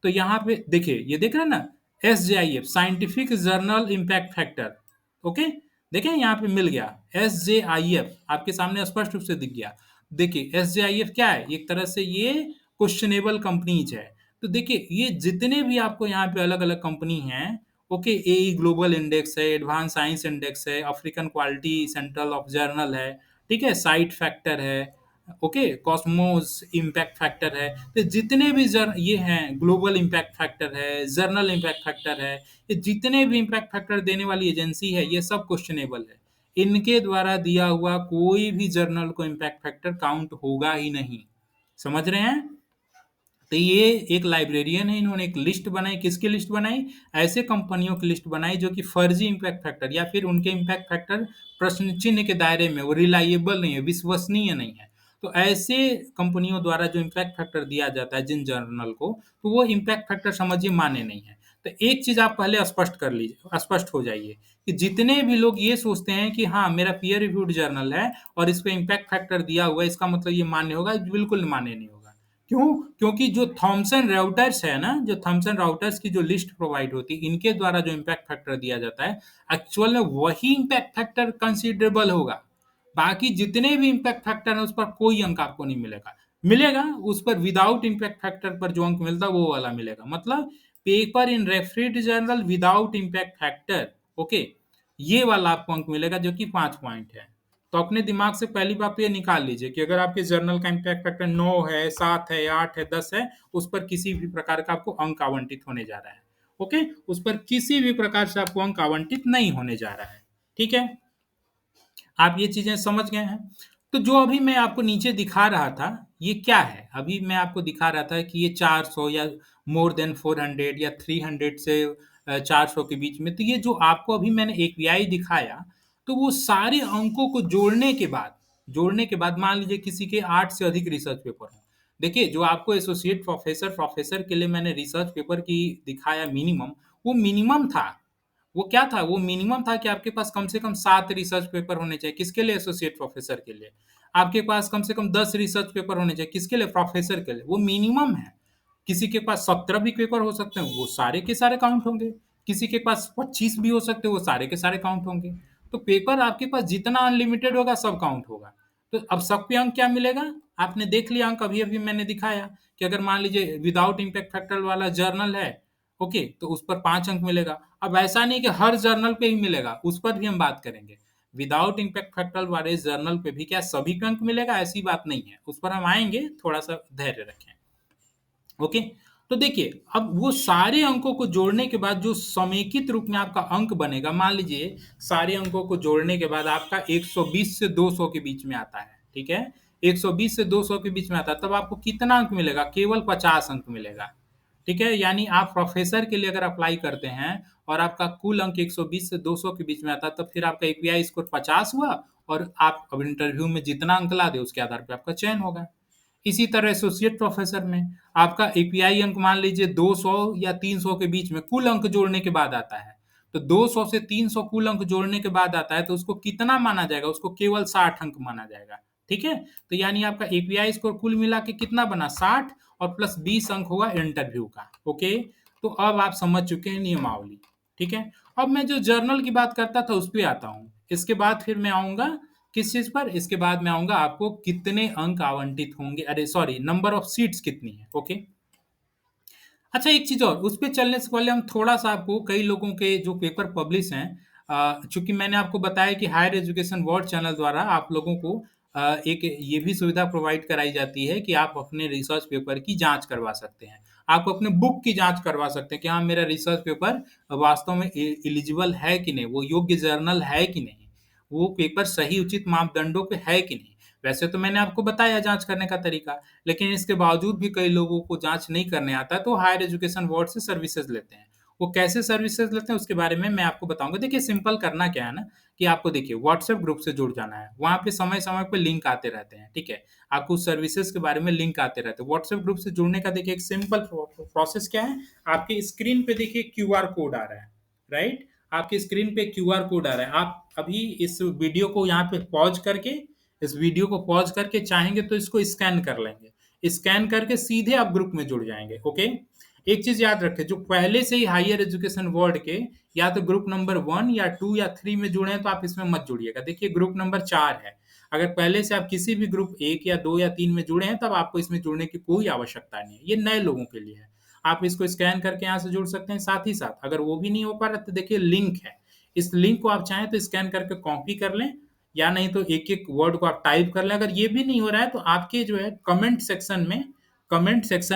तो यहाँ पे देखिए, ये देख रहे हैं ना, S J I F scientific journal impact factor. Okay, देखें यहाँ पे मिल गया, एस जे आई एफ आपके सामने स्पष्ट रूप से दिख गया। देखिए एस जे आई एफ क्या है, एक तरह से ये क्वेश्चनेबल कंपनीज है। तो देखिए ये जितने भी आपको यहाँ पे अलग अलग कंपनी हैं, ओके, ए ग्लोबल इंडेक्स है, एडवांस साइंस इंडेक्स है, African quality central of journal है, ठीक है, साइट फैक्टर है, ओके, कॉस्मोस इम्पैक्ट फैक्टर है। तो जितने भी ये हैं, ग्लोबल इम्पैक्ट फैक्टर है, जर्नल इम्पैक्ट फैक्टर है, ये जितने भी इम्पैक्ट फैक्टर देने वाली एजेंसी है ये सब क्वेश्चनेबल है। इनके द्वारा दिया हुआ कोई भी जर्नल को इम्पैक्ट फैक्टर काउंट होगा ही नहीं। समझ रहे हैं। तो ये एक लाइब्रेरियन है, इन्होंने एक लिस्ट बनाई, किसकी लिस्ट बनाई, ऐसे कंपनियों की लिस्ट बनाई जो कि फर्जी इम्पैक्ट फैक्टर या फिर उनके इम्पैक्ट फैक्टर प्रश्न चिन्ह के दायरे में, वो रिलायबल नहीं है, विश्वसनीय नहीं है। तो ऐसे कंपनियों द्वारा जो इम्पैक्ट फैक्टर दिया जाता है जिन जर्नल को, तो वो इम्पैक्ट फैक्टर समझिए माने नहीं है। तो एक चीज आप पहले स्पष्ट कर लीजिए, स्पष्ट हो जाइए कि जितने भी लोग ये सोचते हैं कि हाँ मेरा पीयर रिव्यूड जर्नल है और इस पे इम्पैक्ट फैक्टर दिया हुआ है, इसका मतलब ये मान्य होगा, बिल्कुल मान्य नहीं होगा। क्यों? क्योंकि जो थॉमसन राउटर्स है ना, जो थॉमसन राउटर्स की जो लिस्ट प्रोवाइड होती है, इनके द्वारा जो इम्पैक्ट फैक्टर दिया जाता है, एक्चुअल में वही इम्पैक्ट फैक्टर कंसिडरेबल होगा। बाकी जितने भी इम्पैक्ट फैक्टर है उस पर कोई अंक आपको नहीं मिलेगा। मिलेगा उस पर विदाउट इम्पैक्ट फैक्टर पर जो अंक मिलता है वो वाला मिलेगा, मतलब paper in refereed journal without impact factor, okay, ये वाला आपको अंक मिलेगा जो कि 5 पॉइंट है। तो अपने दिमाग से पहली बात तो ये निकाल लीजिए कि अगर आपके जर्नल का इम्पैक्ट फैक्टर 9 है, 7 है, 8 है, 10 है, उस पर किसी भी प्रकार का आपको अंक आवंटित होने जा रहा है। ओके, उस पर किसी भी प्रकार से आपको अंक आवंटित नहीं होने जा रहा है, ठीक है। आप ये चीजें समझ गए हैं। तो जो अभी मैं आपको नीचे दिखा रहा था, ये क्या है, अभी मैं आपको दिखा रहा था कि ये 400 या मोर देन 400 या 300 से 400 के बीच में, तो ये जो आपको अभी मैंने एपीआई दिखाया, तो वो सारे अंकों को जोड़ने के बाद मान लीजिए किसी के 8 से अधिक रिसर्च पेपर हो। देखिए जो आपको एसोसिएट प्रोफेसर प्रोफेसर के लिए मैंने रिसर्च पेपर की दिखाया मिनिमम, वो मिनिमम था। वो क्या था, वो मिनिमम था कि आपके पास कम से कम 7 रिसर्च पेपर होने चाहिए, किसके लिए, एसोसिएट प्रोफेसर के लिए। आपके पास कम से कम 10 रिसर्च पेपर होने चाहिए, किसके लिए, प्रोफेसर के लिए, वो मिनिमम है। किसी के पास 17 भी पेपर हो सकते हैं, वो सारे के सारे काउंट होंगे। किसी के पास 25 भी हो सकते हैं, वो सारे के सारे काउंट होंगे। तो पेपर आपके पास जितना अनलिमिटेड होगा सब काउंट होगा। तो अब सब पे अंक क्या मिलेगा, आपने देख लिया अंक, अभी अभी मैंने दिखाया कि अगर मान लीजिए विदाउट इम्पैक्ट फैक्टर वाला जर्नल है, ओके, तो उस पर 5 अंक मिलेगा। अब ऐसा नहीं कि हर जर्नल पे ही मिलेगा, उस पर भी हम बात करेंगे। विदाउट इम्पैक्ट फैक्टर वाले जर्नल पे भी क्या सभी को अंक मिलेगा, ऐसी बात नहीं है, उस पर हम आएंगे, थोड़ा सा धैर्य रखें। ओके, तो देखिए अब वो सारे अंकों को जोड़ने के बाद जो समेकित रूप में आपका अंक बनेगा, मान लीजिए सारे अंकों को जोड़ने के बाद आपका 120 से 200 के बीच में आता है, ठीक है, 120 से 200 के बीच में आता है, तब आपको कितना अंक मिलेगा, केवल 50 अंक मिलेगा। ठीक है, यानी आप प्रोफेसर के लिए अगर अप्लाई करते हैं और आपका कुल अंक 120 से 200 के बीच में आता है, तब फिर आपका एपीआई स्कोर 50 हुआ, और आप अब इंटरव्यू में जितना अंक ला दे उसके आधार पर आपका चयन होगा। इसी तरह एसोसिएट प्रोफेसर में आपका एपीआई अंक मान लीजिए 200 या 300 के बीच में कुल अंक जोड़ने के बाद आता है, तो 200 से 300 कुल अंक जोड़ने के बाद आता है, तो उसको कितना माना जाएगा, उसको केवल 60 अंक माना जाएगा। ठीक है, तो यानी आपका एपीआई स्कोर कुल मिला के कितना बना, 60, और प्लस 20 अंक होगा इंटरव्यू का। ओके, तो अब आप समझ चुके हैं नियमावली। ठीक है, अब मैं जो जर्नल की बात करता था उस पर आता हूँ, इसके बाद फिर मैं आऊंगा किस चीज पर, इसके बाद में आऊंगा आपको कितने अंक आवंटित होंगे, अरे सॉरी, नंबर ऑफ सीट्स कितनी है। ओके, अच्छा एक चीज और, उस पे चलने से पहले हम थोड़ा सा आपको कई लोगों के जो पेपर पब्लिश हैं, चूंकि मैंने आपको बताया कि हायर एजुकेशन बोर्ड चैनल द्वारा आप लोगों को एक ये भी सुविधा प्रोवाइड कराई जाती है कि आप अपने रिसर्च पेपर की जांच करवा सकते हैं, आप अपने बुक की जांच करवा सकते हैं कि हाँ मेरा रिसर्च पेपर वास्तव में एलिजिबल है कि नहीं, वो योग्य जर्नल है कि नहीं, वो पेपर सही उचित मापदंडों पे है कि नहीं। वैसे तो मैंने आपको बताया जांच करने का तरीका, लेकिन इसके बावजूद भी कई लोगों को जांच नहीं करने आता है, तो हायर एजुकेशन बोर्ड से सर्विसेज लेते हैं। वो कैसे सर्विसेज लेते हैं उसके बारे में मैं आपको बताऊंगा। देखिए सिंपल करना क्या है ना, कि आपको देखिए व्हाट्सएप ग्रुप से जुड़ जाना है, वहां पे समय समय पे लिंक आते रहते हैं। ठीक है, आपको सर्विसेज के बारे में लिंक आते रहते हैं। व्हाट्सएप ग्रुप से जुड़ने का देखिए एक सिंपल प्रोसेस क्या है, आपके स्क्रीन पे देखिए क्यूआर कोड आ रहा है, राइट, आपकी स्क्रीन पे क्यूआर कोड आ रहा है। आप अभी इस वीडियो को यहाँ पे पॉज करके, इस वीडियो को पॉज करके चाहेंगे तो इसको स्कैन कर लेंगे, स्कैन करके सीधे आप ग्रुप में जुड़ जाएंगे। ओके, एक चीज याद रखें, जो पहले से ही हायर एजुकेशन बोर्ड के या तो ग्रुप नंबर 1 या 2 या 3 में जुड़े हैं तो आप इसमें मत जुड़िएगा। देखिए ग्रुप नंबर 4 है, अगर पहले से आप किसी भी ग्रुप 1 या 2 या 3 में जुड़े हैं तब आपको इसमें जुड़ने की कोई आवश्यकता नहीं है, ये नए लोगों के लिए है। आप इसको स्कैन करके यहाँ से जुड़ सकते हैं। साथ ही साथ अगर वो भी नहीं हो पा रहा तो देखिए लिंक है, इस लिंक को आप चाहें तो स्कैन करके कॉपी कर लें, या नहीं तो एक एक वर्ड को आप टाइप कर लें। अगर ये भी नहीं हो रहा है तो आपके जो है कमेंट सेक्शन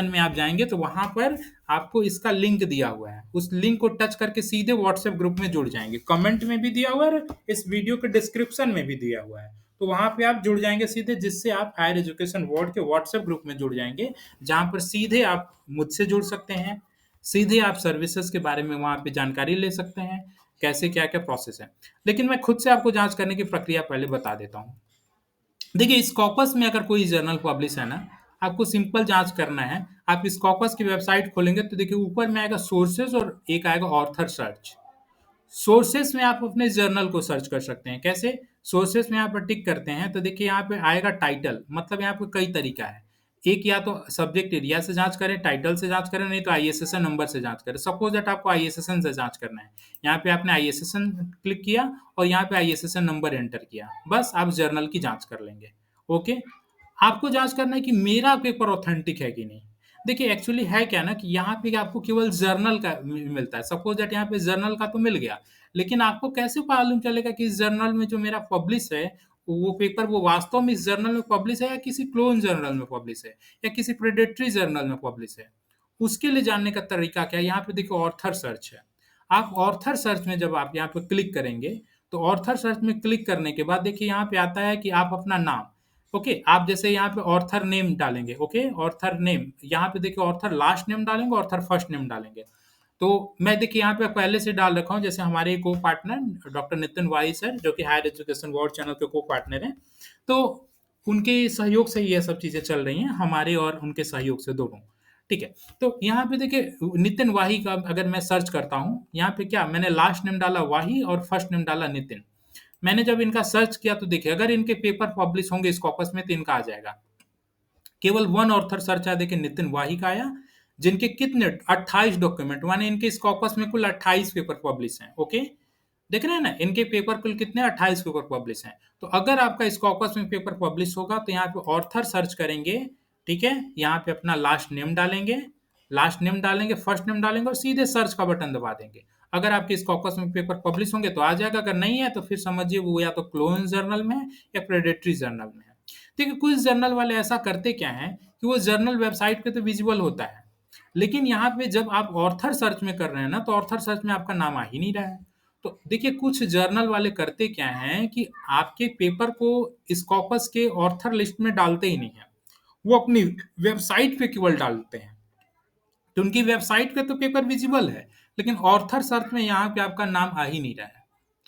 में आप जाएंगे तो वहां पर आपको इसका लिंक दिया हुआ है, उस लिंक को टच करके सीधे व्हाट्सएप ग्रुप में जुड़ जाएंगे। कमेंट में भी दिया हुआ है, इस वीडियो के डिस्क्रिप्शन में भी दिया हुआ है, तो वहां पे आप जुड़ जाएंगे सीधे, जिससे आप हायर एजुकेशन बोर्ड के व्हाट्सएप ग्रुप में जुड़ जाएंगे, जहां पर सीधे आप मुझसे जुड़ सकते हैं, सीधे आप सर्विसेज के बारे में वहां पे जानकारी ले सकते हैं, कैसे क्या क्या प्रोसेस है। लेकिन मैं खुद से आपको जांच करने की प्रक्रिया पहले बता देता हूँ। देखिए स्कॉपस में अगर कोई जर्नल पब्लिश है ना, आपको सिंपल जांच करना है। आप स्कॉपस की वेबसाइट खोलेंगे तो देखिए ऊपर में आएगा सोर्सेज और एक आएगा ऑथर सर्च। सोर्सेस में आप अपने जर्नल को सर्च कर सकते हैं। कैसे, सोर्सेस में यहाँ पर टिक करते हैं तो देखिए यहाँ पे आएगा टाइटल, मतलब यहाँ पे कई तरीका है। एक या तो सब्जेक्ट एरिया से जांच करें, टाइटल से जांच करें, नहीं तो आईएसएसएन नंबर से जांच करें। सपोज दैट आपको आईएसएसएन से जांच करना है, यहाँ पे आपने आईएसएसएन क्लिक किया और यहाँ पे आईएसएसएन नंबर एंटर किया, बस आप जर्नल की जांच कर लेंगे। ओके, आपको जांच करना है कि मेरा पेपर ऑथेंटिक है कि नहीं। देखिए एक्चुअली है क्या ना, कि यहाँ पे आपको केवल जर्नल का मिलता है। सपोज दैट यहाँ पे जर्नल का तो मिल गया, लेकिन आपको कैसे मालूम चलेगा कि इस जर्नल में जो मेरा पब्लिश है वो पेपर वो वास्तव में इस जर्नल में पब्लिश है या किसी क्लोन जर्नल में पब्लिश है या किसी प्रेडेटरी जर्नल में पब्लिश है। उसके लिए जानने का तरीका क्या है, यहाँ पे देखिए ऑर्थर सर्च है। आप ऑर्थर सर्च में जब आप यहाँ पे क्लिक करेंगे तो ऑर्थर सर्च में क्लिक करने के बाद देखिए यहाँ पे आता है कि आप अपना नाम, ओके, आप जैसे यहाँ पे ऑर्थर नेम डालेंगे, ओके, ऑर्थर नेम, यहाँ पे देखिए ऑर्थर लास्ट नेम डालेंगे, ऑर्थर फर्स्ट नेम डालेंगे। तो मैं देखिए यहाँ पे पहले से डाल रखा हूँ, जैसे हमारे को partner doctor Nitin Y sir जो कि हायर एजुकेशन बोर्ड चैनल के को पार्टनर हैं, तो उनके सहयोग से ये सब चीजें चल रही हैं, हमारे और उनके सहयोग से दोनों। ठीक है, तो यहाँ पे देखिए नितिन वाही का अगर मैं सर्च करता हूँ, यहाँ पे क्या मैंने लास्ट नेम डाला वाही और फर्स्ट नेम डाला नितिन। मैंने जब इनका सर्च किया तो देखिए अगर इनके पेपर पब्लिश होंगे स्कॉपस में तो इनका आ जाएगा। केवल वन ऑर्थर सर्च आया, देखिए नितिन वाही का आया, जिनके कितने 28 डॉक्यूमेंट, माने इनके स्कॉपस में कुल 28 पेपर पब्लिश हैं। ओके, देख रहे हैं ना, इनके पेपर कुल कितने 28 पेपर पब्लिश हैं। तो अगर आपका स्कॉपस में पेपर पब्लिश होगा तो यहाँ पे ऑर्थर सर्च करेंगे, ठीक है, यहाँ पे अपना लास्ट नेम डालेंगे, लास्ट नेम डालेंगे, फर्स्ट नेम डालेंगे और सीधे सर्च का बटन दबा देंगे। अगर आपके स्कॉपस में पेपर पब्लिश होंगे तो आ जाएगा, अगर नहीं है तो फिर समझिए वो या तो क्लोन जर्नल में है या प्रेडेटरी जर्नल में है। देखिए कुछ जर्नल वाले ऐसा करते क्या है कि वो जर्नल वेबसाइट पे तो विजिबल होता है, लेकिन यहाँ पे जब आप ऑर्थर सर्च में कर रहे हैं ना, तो ऑर्थर सर्च में आपका नाम आ ही नहीं रहा है। तो देखिए कुछ जर्नल वाले करते क्या हैं कि आपके पेपर को स्कॉपस के ऑर्थर लिस्ट में डालते ही नहीं है, वो अपनी वेबसाइट पे केवल डालते हैं। तो उनकी वेबसाइट पे तो पेपर विजिबल है, लेकिन ऑर्थर सर्च में यहाँ पे आपका नाम आ ही नहीं रहा है,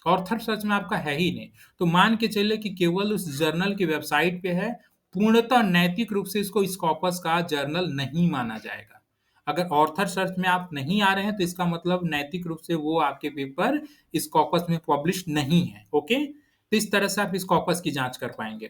ऑर्थर सर्च में आपका है ही नहीं। तो मान के चले कि केवल उस जर्नल की वेबसाइट पे है, पूर्णतः नैतिक रूप से इसको स्कॉपस का जर्नल नहीं माना जाएगा। अगर ऑर्थर सर्च में आप नहीं आ रहे हैं तो इसका मतलब नैतिक रूप से वो आपके पेपर स्कॉपस में पब्लिश नहीं है। ओके, तो इस तरह से आप स्कॉपस की जांच कर पाएंगे।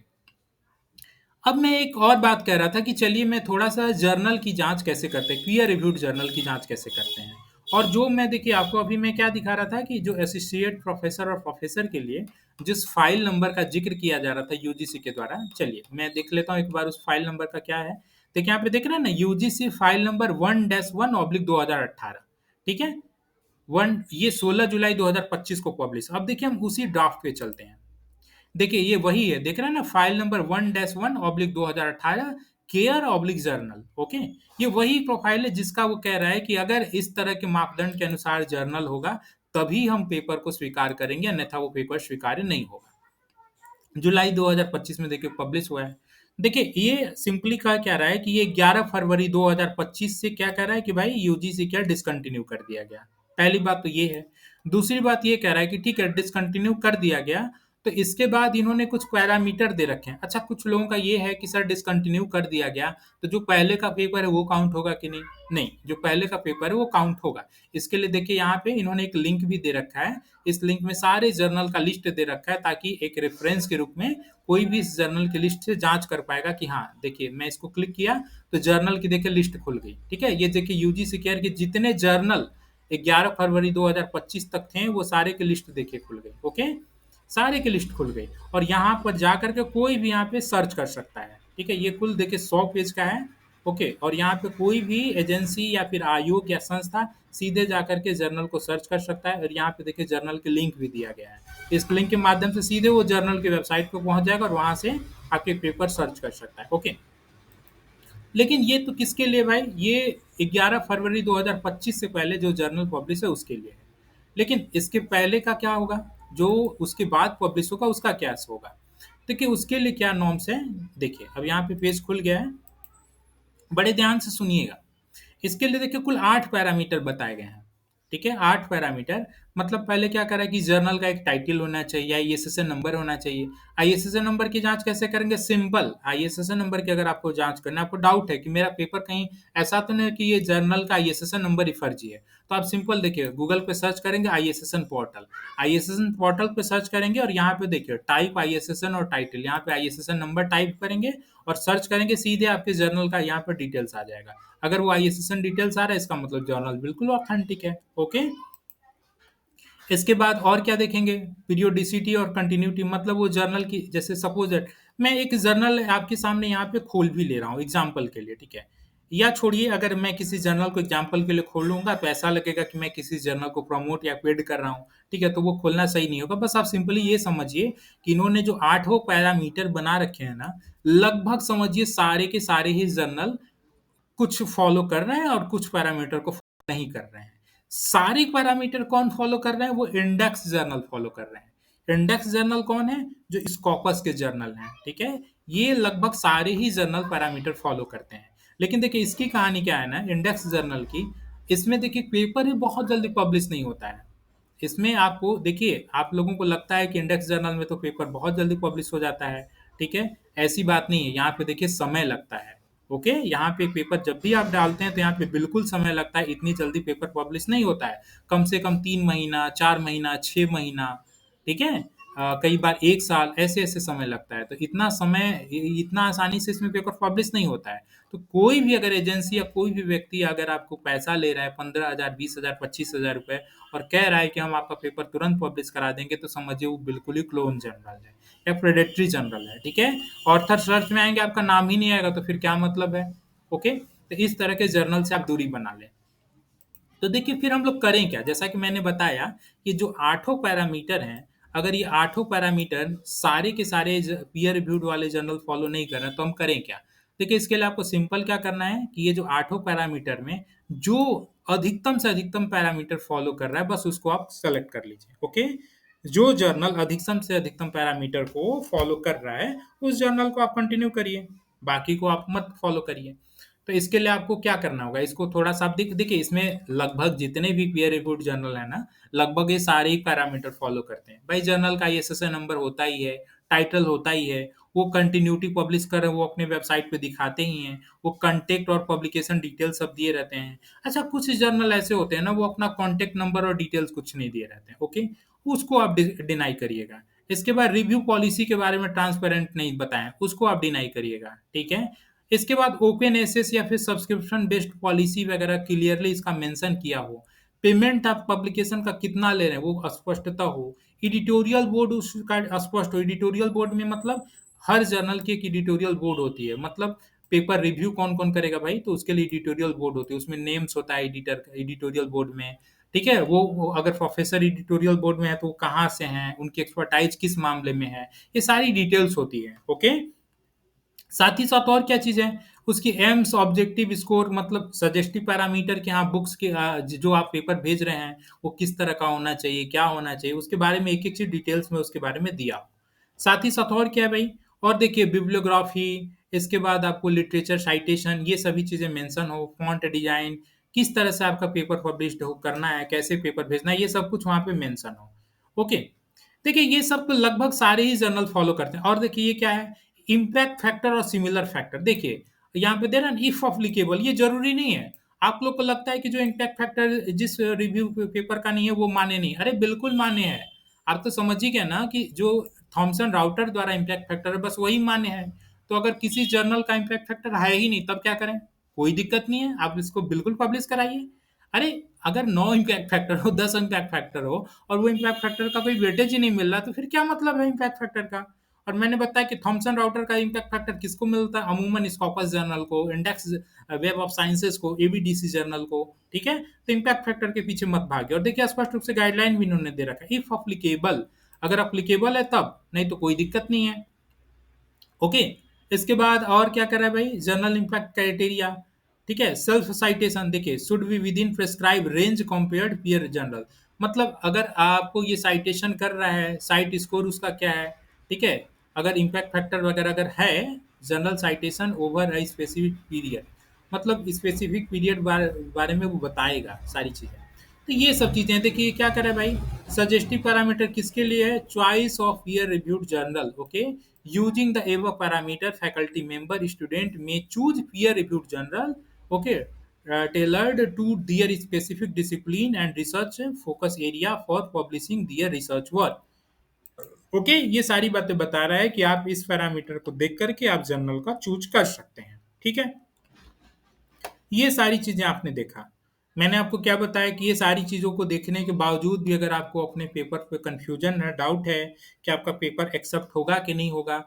अब मैं एक और बात कह रहा था कि चलिए मैं थोड़ा-सा जर्नल की जाँच कैसे करते हैं, पीयर रिव्यूड जर्नल की जाँच कैसे करते हैं। और जो मैं देखिए आपको अभी मैं क्या दिखा रहा था कि जो एसोसिएट प्रोफ़ेसर और प्रोफ़ेसर के लिए जिस फ़ाइल नंबर का ज़िक्र किया जा रहा था यूजीसी के द्वारा, चलिए मैं देख लेता हूँ एक बार उस फ़ाइल नंबर का क्या है। देखिए यहाँ पे देख रहे हैं ना, यूजीसी फ़ाइल नंबर 1-1/2018, ठीक है? 1 ये 16 जुलाई 2025 को पब्लिश। अब देखिए हम उसी ड्राफ्ट पे चलते हैं। देखिए ये वही है, देख रहे हैं ना, file number 1-1/2018 care oblique journal. Okay, ये वही प्रोफाइल है जिसका वो कह रहा है कि अगर इस तरह के मापदंड के अनुसार जर्नल होगा तभी हम पेपर को स्वीकार करेंगे, अन्यथा वो पेपर स्वीकार्य नहीं होगा। जुलाई 2025 में देखिए पब्लिश हुआ है। देखिए ये सिंपली कह क्या रहा है कि ये 11 फरवरी 2025 से क्या कह रहा है कि भाई यूजीसी क्या डिसकंटिन्यू कर दिया गया। पहली बात तो ये है। दूसरी बात ये कह रहा है कि ठीक है डिसकंटिन्यू कर दिया गया, तो इसके बाद इन्होंने कुछ पैरामीटर दे रखे हैं। अच्छा कुछ लोगों का ये है कि सर डिसकंटिन्यू कर दिया गया तो जो पहले का पेपर है वो काउंट होगा कि नहीं? नहीं, जो पहले का पेपर है वो काउंट होगा। इसके लिए देखिए यहाँ पे इन्होंने एक लिंक भी दे रखा है। इस लिंक में सारे जर्नल का लिस्ट दे रखा है ताकि एक रेफरेंस के रूप में कोई भी इस जर्नल की लिस्ट से जांच कर पाएगा कि हाँ देखिए मैं इसको क्लिक किया तो जर्नल की देखिए लिस्ट खुल गई। ठीक है, ये देखिए यूजीसी केयर के जितने जर्नल 11 फरवरी 2025 तक थे वो सारे की लिस्ट देखिए खुल गई। ओके, सारे की लिस्ट खुल गई और यहाँ पर जा करके कोई भी यहाँ पे सर्च कर सकता है। ठीक है, ये कुल देखिए 100 पेज का है। ओके, और यहाँ पे कोई भी एजेंसी या फिर आयोग या संस्था सीधे जा करके जर्नल को सर्च कर सकता है और यहाँ पे देखिए जर्नल के लिंक भी दिया गया है। इस लिंक के माध्यम से सीधे वो जर्नल की वेबसाइट पे पहुंच जाएगा और वहां से आपके पेपर सर्च कर सकता है। ओके, लेकिन ये तो किसके लिए भाई, ये 11 फरवरी 2025 से पहले जो जर्नल पब्लिश है उसके लिए है। लेकिन इसके पहले का क्या होगा, जो उसके बाद पब्लिश होगा उसका क्या होगा। देखिए उसके लिए क्या नॉर्म्स है, देखिए अब यहाँ पे पेज खुल गया है, बड़े ध्यान से सुनिएगा। इसके लिए देखिए कुल 8 पैरामीटर बताए गए हैं। ठीक है, 8 पैरामीटर। मतलब पहले क्या करा कि जर्नल का एक टाइटल होना चाहिए, आईएसएसएन नंबर होना चाहिए। आईएसएसएन नंबर की जांच कैसे करेंगे, सिंपल आईएसएसएन नंबर की अगर आपको जांच करना है, आपको डाउट है कि मेरा पेपर कहीं ऐसा तो नहीं है कि ये जर्नल का आईएसएसएन नंबर ही फर्जी है, तो आप सिंपल देखिए गूगल पे सर्च करेंगे आईएसएसएन पोर्टल, आईएसएसएन पोर्टल पे सर्च करेंगे और यहाँ पे देखिए टाइप आईएसएसएन और टाइटल, यहाँ पे आईएसएसएन नंबर टाइप करेंगे और सर्च करेंगे, सीधे आपके जर्नल का यहाँ पर डिटेल्स आ जाएगा। अगर वो आईएसएसएन डिटेल्स आ रहा है इसका मतलब जर्नल बिल्कुल ऑथेंटिक है। ओके, इसके बाद और क्या देखेंगे, पीरियोडिसिटी और कंटिन्यूटी, मतलब वो जर्नल की, जैसे सपोज दैट मैं एक जर्नल आपके सामने यहाँ पे खोल भी ले रहा हूँ एग्जाम्पल के लिए। ठीक है, या छोड़िए अगर मैं किसी जर्नल को एग्जाम्पल के लिए खोल लूंगा तो ऐसा लगेगा कि मैं किसी जर्नल को प्रमोट या पेड कर रहा हूँ। ठीक है, तो वो खोलना सही नहीं होगा। बस आप सिंपली ये समझिए कि इन्होंने जो 8 पैरामीटर बना रखे हैं ना, लगभग समझिए सारे के सारे ही जर्नल कुछ फॉलो कर रहे हैं और कुछ पैरामीटर को फॉलो नहीं कर रहे हैं। सारे पैरामीटर कौन फॉलो कर रहे हैं, वो इंडेक्स जर्नल फॉलो कर रहे हैं। इंडेक्स जर्नल कौन है, जो स्कॉपस के जर्नल हैं। ठीक है, ये लगभग सारे ही जर्नल पैरामीटर फॉलो करते हैं। लेकिन देखिए इसकी कहानी क्या है ना, इंडेक्स जर्नल की, इसमें देखिए पेपर ही बहुत जल्दी पब्लिश नहीं होता है। इसमें आपको देखिए आप लोगों को लगता है कि इंडेक्स जर्नल में तो पेपर बहुत जल्दी पब्लिश हो जाता है। ठीक है, ऐसी बात नहीं है, यहाँ पे देखिए समय लगता है। ओके, यहाँ पे पेपर जब भी आप डालते हैं तो यहाँ पे बिल्कुल समय लगता है, इतनी जल्दी पेपर पब्लिश नहीं होता है। कम से कम 3 महीना, 4 महीना, 6 महीना, ठीक है, कई बार 1 साल, ऐसे ऐसे समय लगता है। तो इतना समय, इतना आसानी से इसमें पेपर पब्लिश नहीं होता है। तो कोई भी अगर एजेंसी या कोई भी व्यक्ति अगर आपको पैसा ले रहा है 15,000, 20,000, 25,000 रुपए और कह रहा है कि हम आपका पेपर तुरंत पब्लिश करा देंगे, तो समझिए वो बिल्कुल ही क्लोन जनरल है या प्रेडेटरी जनरल है। ठीक है, ऑर्थर सर्च में आएंगे आपका नाम ही नहीं आएगा तो फिर क्या मतलब है। ओके, तो इस तरह के जर्नल से आप दूरी बना लें। तो देखिए फिर हम लोग करें क्या, जैसा कि मैंने बताया कि जो आठों पैरामीटर हैं, अगर ये आठों पैरामीटर सारे के सारे पीयर रिव्यूड वाले जर्नल फॉलो नहीं कर रहे हैं तो हम करें क्या। देखिए इसके लिए आपको सिंपल क्या करना है कि ये जो आठों पैरामीटर में जो अधिकतम से अधिकतम पैरामीटर फॉलो कर रहा है बस उसको आप सेलेक्ट कर लीजिए। ओके, जो जर्नल अधिकतम से अधिकतम पैरामीटर को फॉलो कर रहा है उस जर्नल को आप कंटिन्यू करिए, बाकी को आप मत फॉलो करिए। तो इसके लिए आपको क्या करना होगा, इसको थोड़ा सा आप देखिए इसमें लगभग जितने भी पीयर रिव्यूड जर्नल है ना, लगभग ये सारे ही पैरामीटर फॉलो करते हैं भाई। जर्नल का आईएसएसआई नंबर होता ही है, टाइटल होता ही है, वो कंटिन्यूटी पब्लिश कर रहे हैं वो अपने वेबसाइट पे दिखाते ही हैं, वो कंटेक्ट और पब्लिकेशन डिटेल सब दिए रहते हैं। अच्छा कुछ जर्नल ऐसे होते हैं ना वो अपना कॉन्टेक्ट नंबर और डिटेल्स कुछ नहीं दिए रहते हैं, ओके, उसको आप डिनाई करिएगा। इसके बाद रिव्यू पॉलिसी के बारे में ट्रांसपेरेंट नहीं बताएं, उसको आप डिनाई करिएगा, ठीक है। इसके बाद ओपन एसेस या फिर सब्सक्रिप्शन बेस्ड पॉलिसी वगैरह क्लियरली इसका मेंशन किया हो, पेमेंट आप पब्लिकेशन का कितना ले रहे हैं वो स्पष्टता हो, एडिटोरियल बोर्ड उसका स्पष्ट हो। एडिटोरियल बोर्ड में मतलब हर जर्नल की एक एडिटोरियल बोर्ड होती है, मतलब पेपर रिव्यू कौन कौन करेगा भाई, तो उसके लिए एडिटोरियल बोर्ड होती है, उसमें नेम्स होता है एडिटर एडिटोरियल बोर्ड में, ठीक है। वो अगर प्रोफेसर एडिटोरियल बोर्ड में है तो वो कहाँ से हैं, उनकी एक्सपर्टाइज किस मामले में है, ये सारी डिटेल्स होती है, ओके। साथ ही साथ और क्या चीज़ है, उसकी एम्स ऑब्जेक्टिव स्कोर मतलब सजेस्टिव पैरामीटर कि हाँ बुक्स के जो आप पेपर भेज रहे हैं वो किस तरह का होना चाहिए, क्या होना चाहिए, उसके बारे में एक एक चीज डिटेल्स में उसके बारे में दिया हो। साथ ही साथ और क्या है भाई, और देखिए बिब्लियोग्राफी, इसके बाद आपको लिटरेचर साइटेशन ये सभी चीज़ें मेंशन हो, फॉन्ट डिजाइन, किस तरह से आपका पेपर पब्लिश हो करना है, कैसे पेपर भेजना है, ये सब कुछ वहाँ पे मेंशन हो, ओके। देखिए ये सब तो लगभग सारे ही जर्नल फॉलो करते हैं। और देखिए ये क्या है, इम्पैक्ट फैक्टर और सिमिलर फैक्टर। देखिए यहाँ पे दे रहा है इफ अप्लीकेबल, ये जरूरी नहीं है। आप लोग को लगता है कि जो इम्पैक्ट फैक्टर जिस रिव्यू पेपर का नहीं है वो माने नहीं, अरे बिल्कुल माने हैं। आप तो समझ ही गए ना कि जो थॉमसन राउटर द्वारा इम्पैक्ट फैक्टर है बस वही मान्य है। तो अगर किसी जर्नल का इम्पैक्ट फैक्टर है ही नहीं तब क्या करें, कोई दिक्कत नहीं है, आप इसको बिल्कुल पब्लिश कराइए। अरे अगर 9 इम्पैक्ट फैक्टर हो, 10 इम्पैक्ट फैक्टर हो और वो इम्पैक्ट फैक्टर का कोई वेटेज ही नहीं मिल रहा तो फिर क्या मतलब है इम्पैक्ट फैक्टर का। और मैंने बताया कि थॉमसन राउटर का इम्पैक्ट फैक्टर किसको मिलता है, अमूमन स्कॉपस जर्नल को, इंडेक्स वेब ऑफ साइंसेस को, एबीडीसी जर्नल को, ठीक है। तो इम्पैक्ट फैक्टर के पीछे मत भागे। और देखिए स्पष्ट रूप से गाइडलाइन भी इन्होंने दे रखा है, इफ अप्लीकेबल, अगर अप्लीकेबल है तब, नहीं तो कोई दिक्कत नहीं है, ओके। इसके बाद और क्या कर रहा है भाई, जर्नल इम्पैक्ट क्राइटेरिया, ठीक है। सेल्फ साइटेशन देखिए should be with in prescribe range compared peer journal, मतलब अगर आपको ये साइटेशन कर रहा है, साइट स्कोर उसका क्या है, ठीक है। अगर इम्पैक्ट फैक्टर वगैरह अगर है, journal citation over a specific period, मतलब स्पेसिफिक पीरियड बारे में वो बताएगा सारी चीज़ें। तो ये सब चीज़ें देखिए क्या करे भाई, सजेस्टिव पैरामीटर किसके लिए है, choice of peer reviewed journal, okay. Using the above parameter faculty member student में choose peer reviewed journal, okay, tailored to their specific discipline and research focus area for publishing their research work, okay. ये सारी बातें बता रहा है कि आप इस पैरामीटर को देख करके आप जर्नल का चूज कर सकते हैं, ठीक है। ये सारी चीजें आपने देखा, मैंने आपको क्या बताया कि ये सारी चीज़ों को देखने के बावजूद भी अगर आपको अपने पेपर पे कंफ्यूजन है, डाउट है कि आपका पेपर एक्सेप्ट होगा कि नहीं होगा,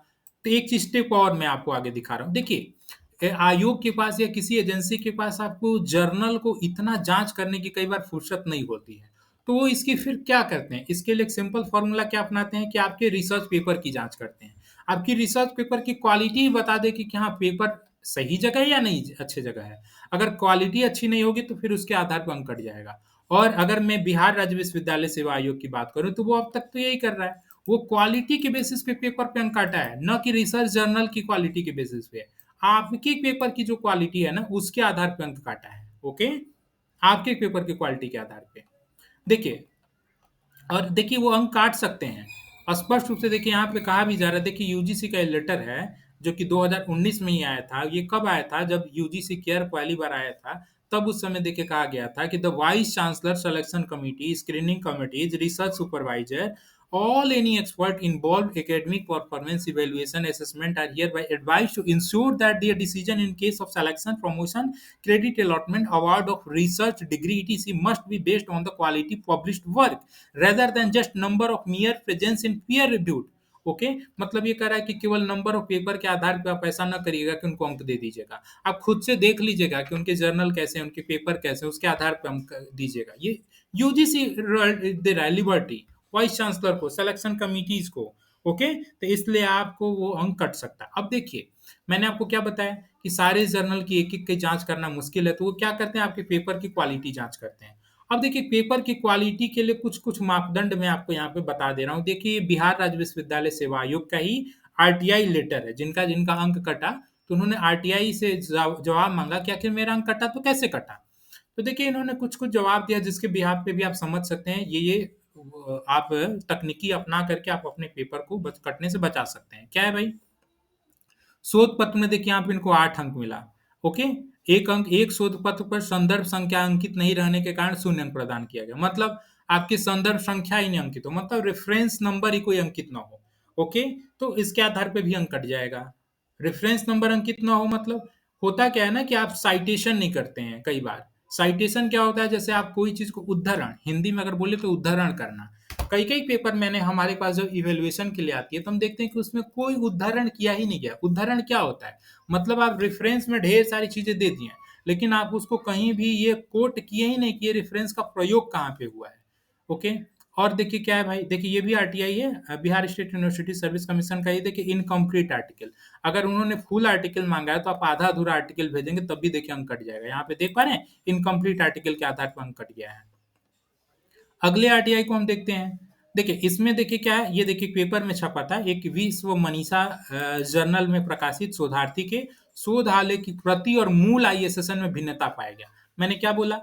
तो एक चीज स्टेप और मैं आपको आगे दिखा रहा हूँ। देखिए आयोग के पास या किसी एजेंसी के पास आपको जर्नल को इतना जांच करने की कई बार फुर्सत नहीं होती है, तो वो इसकी फिर क्या करते हैं, इसके लिए एक सिंपल फॉर्मूला क्या अपनाते हैं कि आपके रिसर्च पेपर की जांच करते हैं। आपकी रिसर्च पेपर की क्वालिटी ही बता दे कि हाँ पेपर सही जगह है या नहीं अच्छी जगह है। अगर क्वालिटी अच्छी नहीं होगी तो फिर उसके आधार पर अंक कट जाएगा। और अगर मैं बिहार राज्य विश्वविद्यालय सेवा आयोग की बात करूं तो वो अब तक तो यही कर रहा है, वो क्वालिटी के बेसिस पे पेपर पे अंक काटा है, न कि रिसर्च जर्नल की क्वालिटी के बेसिस पे। आपके पेपर की जो क्वालिटी है ना उसके आधार पे अंक काटा है, ओके, आपके पेपर की क्वालिटी के आधार पे। देखिए और देखिए वो अंक काट सकते हैं, स्पष्ट रूप से देखिए यहाँ पे कहा भी जा रहा है। देखिए यूजीसी का लेटर है जो कि 2019 में ही आया था। ये कब आया था, जब यूजीसी केयर पहली बार आया था तब उस समय देखिए कहा गया था कि the vice chancellor selection committee, screening committees, research supervisor, all any expert involved academic performance evaluation assessment are hereby advised to ensure that their decision in case of selection, promotion, credit allotment, award of research degree etc must be based on the quality published work rather than just number of mere presence in peer reviewed, okay, मतलब ये कह रहा है कि केवल number of paper के आधार पे आप ऐसा ना करिएगा कि उनको अंक दे दीजिएगा। आप खुद से देख लीजिएगा कि उनके जर्नल कैसे हैं, उनके पेपर कैसे हैं, उसके आधार पे अंक दीजिएगा। ये यूजीसी दे रहा है लिबर्टी वाइस चांसलर को, सिलेक्शन कमिटीज को। ओके, तो इसलिए आपको वो अंक कट सकता है। अब देखिए, मैंने आपको क्या बताया कि सारे जर्नल की एक एक की जांच करना मुश्किल है, तो वो क्या करते हैं, आपके पेपर की क्वालिटी जांच करते हैं। अब देखिए, पेपर की क्वालिटी के लिए कुछ कुछ मापदंड मैं आपको यहाँ पे बता दे रहा हूँ। देखिए, बिहार राज्य विश्वविद्यालय सेवा आयोग का ही आरटीआई लेटर है। जिनका जिनका अंक कटा, तो उन्होंने आरटीआई से जवाब मांगा कि आखिर मेरा अंक कटा तो कैसे कटा। तो देखिए, इन्होंने कुछ कुछ जवाब दिया जिसके बिहाफ पे भी आप समझ सकते हैं, ये आप तकनीकी अपना करके आप अपने पेपर को कटने से बचा सकते हैं। क्या है भाई, शोध पत्र में देखिए यहाँ पे इनको 8 अंक मिला। ओके, एक अंक एक शोध पत्र पर संदर्भ संख्या अंकित नहीं रहने के कारण शून्य अंक प्रदान किया गया। मतलब आपकी संदर्भ संख्या ही नहीं अंकित हो, मतलब रेफरेंस नंबर ही कोई अंकित ना हो। ओके, तो इसके आधार पे भी अंक कट जाएगा। रेफरेंस नंबर अंकित ना हो मतलब होता क्या है ना कि आप साइटेशन नहीं करते हैं कई बार। साइटेशन क्या होता है, जैसे आप कोई चीज को उद्धरण, हिंदी में अगर बोले तो उद्धरण करना। कई कई पेपर मैंने हमारे पास जब इवेल्युएशन के लिए आती है तो हम देखते हैं कि उसमें कोई उदाहरण किया ही नहीं गया। उदाहरण क्या होता है, मतलब आप रेफरेंस में ढेर सारी चीजें दे दी हैं, लेकिन आप उसको कहीं भी ये कोट किए ही नहीं कि ये रेफरेंस का प्रयोग कहाँ पे हुआ है। ओके, और देखिए क्या है भाई, देखिए ये भी आरटीआई है, Bihar state university service commission का। ये देखिए इनकम्प्लीट आर्टिकल, अगर उन्होंने फुल आर्टिकल मांगा है तो आप आधा अधूरा आर्टिकल भेजेंगे तब भी देखिए अंक कट जाएगा। यहाँ पे देख पा रहे हैं, इनकम्प्लीट आर्टिकल के आधार पर अंक कट गया है। अगले आरटीआई को हम देखते हैं। देखिए इसमें देखिए क्या है, ये देखिए पेपर में छपा था, एक विश्व मनीषा जर्नल में प्रकाशित शोधार्थी के शोध आलेख की प्रति और मूल आईएसएसएन में भिन्नता पाया गया। मैंने क्या बोला,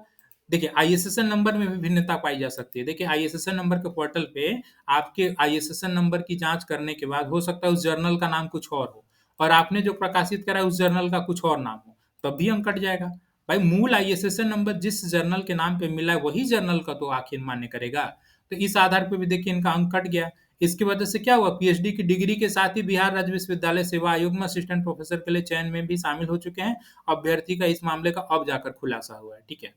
देखिए आईएसएसएन नंबर में भी भिन्नता पाई जा सकती है। देखिए आईएसएसएन नंबर के पोर्टल पे आपके आईएसएसएन नंबर की जांच करने के बाद हो सकता है उस जर्नल का नाम कुछ और हो, और आपने जो प्रकाशित करा है उस जर्नल का कुछ और नाम हो, तब भी अंक कट जाएगा। भाई मूल आईएसएसएन नंबर जिस जर्नल के नाम पे मिला है वही जर्नल का तो आखिर मान्य करेगा। तो इस आधार पे भी देखिए इनका अंक कट गया। इसकी वजह से क्या हुआ, पीएचडी की डिग्री के साथ ही बिहार राज्य विश्वविद्यालय सेवा आयोग में असिस्टेंट प्रोफेसर के लिए चयन में भी शामिल हो चुके हैं। अभ्यर्थी का इस मामले का अब जाकर खुलासा हुआ है। ठीक है,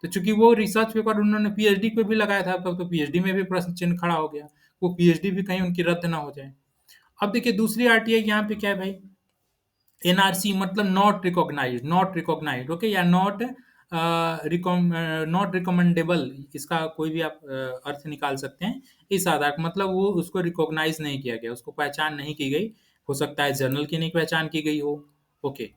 तो चूंकि वो रिसर्च पेपर उन्होंने पीएचडी पे भी लगाया था, तब तो पीएचडी में भी प्रश्न चिन्ह खड़ा हो गया, वो पीएचडी भी कहीं उनकी रद्द ना हो जाए। अब देखिए दूसरी आरटीआई यहाँ पे क्या है भाई, एनआरसी मतलब नॉट रिकॉग्नाइज्ड, ओके, या नॉट रिकमेंडेबल, इसका कोई भी आप अर्थ निकाल सकते हैं। इस आधार पर मतलब वो उसको रिकॉग्नाइज नहीं किया गया, उसको पहचान नहीं की गई। हो सकता है जर्नल की नहीं पहचान की गई हो। ओके,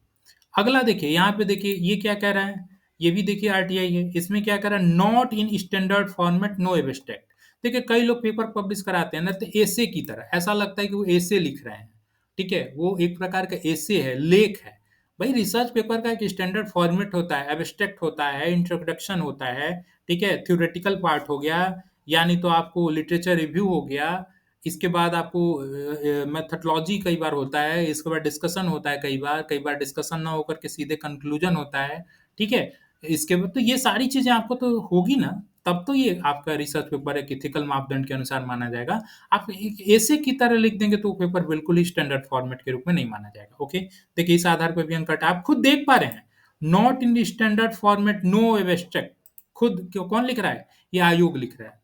अगला देखिए यहाँ पे, देखिए ये क्या कह रहा है, ये भी देखिए आरटीआई है। इसमें क्या कह रहा है, not in standard format no abstract. देखिए कई लोग पेपर पब्लिश कराते हैं ना, तो एसे की तरह ऐसा लगता है कि वो एसे लिख रहे हैं। ठीक है, वो एक प्रकार का एसे है, लेख है। भाई रिसर्च पेपर का एक स्टैंडर्ड फॉर्मेट होता है, एब्स्ट्रैक्ट होता है, इंट्रोडक्शन होता है, ठीक है, थ्योरेटिकल पार्ट हो गया, यानी तो आपको लिटरेचर रिव्यू हो गया, इसके बाद आपको मेथडोलॉजी कई बार होता है, इसके बाद डिस्कशन होता है, कई बार डिस्कशन ना होकर के सीधे कंक्लूजन होता है। ठीक है, इसके बाद तो ये सारी चीजें आपको तो होगी ना, तब तो ये आपका रिसर्च पेपर एक इथिकल मापदंड के अनुसार माना जाएगा। आप एक ऐसे की तरह लिख देंगे तो वो पेपर बिल्कुल ही स्टैंडर्ड फॉर्मेट के रूप में नहीं माना जाएगा। ओके, देखिए इस आधार पर भी अंक कटा, आप खुद देख पा रहे हैं, not in standard format no abstract, खुद क्यों कौन लिख रहा है, ये आयोग लिख रहा है।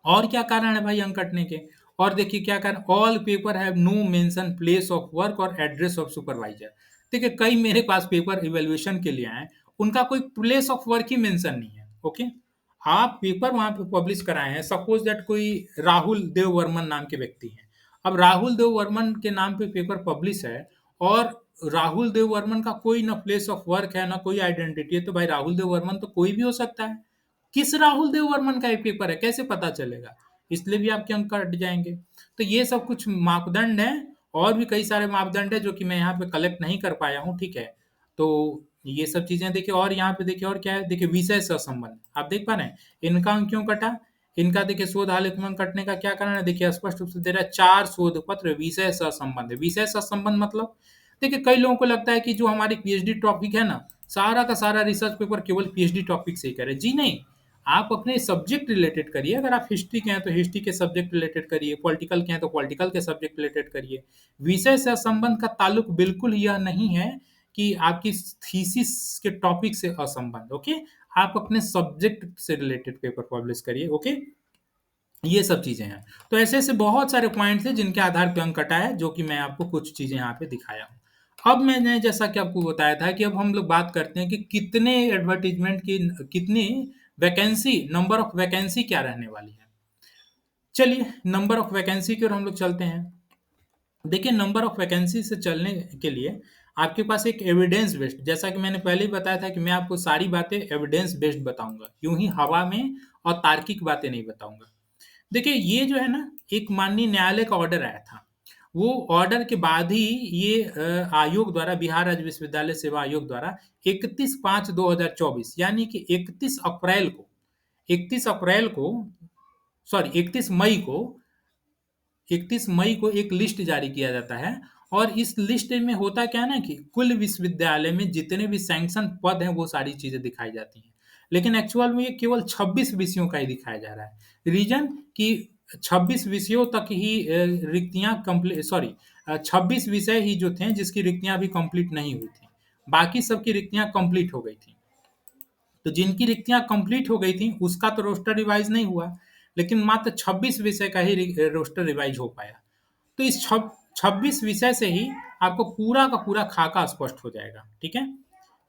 और क्या कारण है भाई अंक कटने के, और देखिए क्या कारण, all paper have no mention place of work और एड्रेस ऑफ सुपरवाइजर। देखिए कई मेरे पास पेपर इवेल्युएशन के लिए आए, उनका कोई place of work he mention नहीं है। ओके, आप पेपर वहां पे पब्लिश कराए हैं, सपोज दैट कोई राहुल देव वर्मन नाम के व्यक्ति हैं। अब राहुल देव वर्मन के नाम पे पेपर पब्लिश है, और राहुल देव वर्मन का कोई ना प्लेस ऑफ वर्क है ना कोई आइडेंटिटी है, तो भाई राहुल देव वर्मन तो कोई भी हो सकता है। किस राहुल देव वर्मन का ये पेपर है, कैसे पता चलेगा, इसलिए भी आपके अंक कट जाएंगे। तो ये सब कुछ मापदंड है, और भी कई सारे मापदंड है जो कि मैं यहाँ पे कलेक्ट नहीं कर पाया हूँ। ठीक है, तो ये सब चीजें देखिए, और यहाँ पे देखिए और क्या है, देखिए विषय सहसंबंध आप देख पा रहे हैं, इनका अंक क्यों कटा, इनका देखिए शोध आलेख में अंक कटने का क्या कारण है, देखिए स्पष्ट रूप से दे रहा है, 4 शोध पत्र विषय सहसंबंध है। विषय सहसंबंध मतलब देखिए कई लोगों को लगता है कि जो हमारी पीएचडी टॉपिक है ना, सारा का सारा रिसर्च पेपर केवल पीएचडी टॉपिक से ही करे। जी नहीं, आप अपने सब्जेक्ट रिलेटेड करिए। अगर आप हिस्ट्री के हैं तो हिस्ट्री के सब्जेक्ट रिलेटेड करिए, पॉलिटिकल के हैं तो पॉलिटिकल के सब्जेक्ट रिलेटेड करिए। विषय से संबंध का ताल्लुक बिल्कुल यह नहीं है कि आपकी थीसिस के टॉपिक से असंबंध। ओके, आप अपने सब्जेक्ट से रिलेटेड पेपर पब्लिश करिए। ओके, ये सब चीजें हैं। तो ऐसे ऐसे बहुत सारे पॉइंट्स हैं जिनके आधार पे अंक कटा है, जो कि मैं आपको कुछ चीजें यहाँ पे दिखाया हूँ। अब मैंने जैसा कि आपको बताया था कि अब हम लोग बात करते हैं कि कितने एडवर्टीजमेंट की, कितनी वैकेंसी, नंबर ऑफ वैकेंसी क्या रहने वाली है। चलिए नंबर ऑफ वैकेंसी की ओर हम लोग चलते हैं। देखिए नंबर ऑफ वैकेंसी से चलने के लिए आपके पास एक एविडेंस बेस्ड, जैसा कि मैंने पहले ही बताया था कि मैं आपको सारी बातें एविडेंस बेस्ड बताऊंगा, यूं ही हवा में और तार्किक बातें नहीं बताऊंगा। देखिए ये जो है ना, एक माननीय न्यायालय का ऑर्डर आया था। वो ऑर्डर के बाद ही ये आयोग द्वारा, बिहार राज्य विश्वविद्यालय सेवा आयोग द्वारा 31/5/2024 यानी कि 31 अप्रैल को 31 मई को एक लिस्ट जारी किया जाता है। और इस लिस्ट में होता क्या है ना कि कुल विश्वविद्यालय में जितने भी सैंक्शन पद हैं वो सारी चीजें दिखाई जाती हैं। लेकिन एक्चुअल में ये केवल 26 विषयों का ही दिखाया जा रहा है। रीजन कि 26 विषयों तक ही रिक्तियां कंप्लीट, सॉरी, 26 विषय ही जो थे जिसकी रिक्तियां अभी कंप्लीट नहीं हुई थी। बाकी सबकी रिक्तियां कंप्लीट हो गई थी। तो जिनकी रिक्तियां कंप्लीट हो गई थी उसका तो रोस्टर रिवाइज नहीं हुआ, लेकिन मात्र 26 विषय का ही रोस्टर रिवाइज हो पाया। तो इस 26 विषय से ही आपको पूरा का पूरा खाका स्पष्ट हो जाएगा। ठीक है,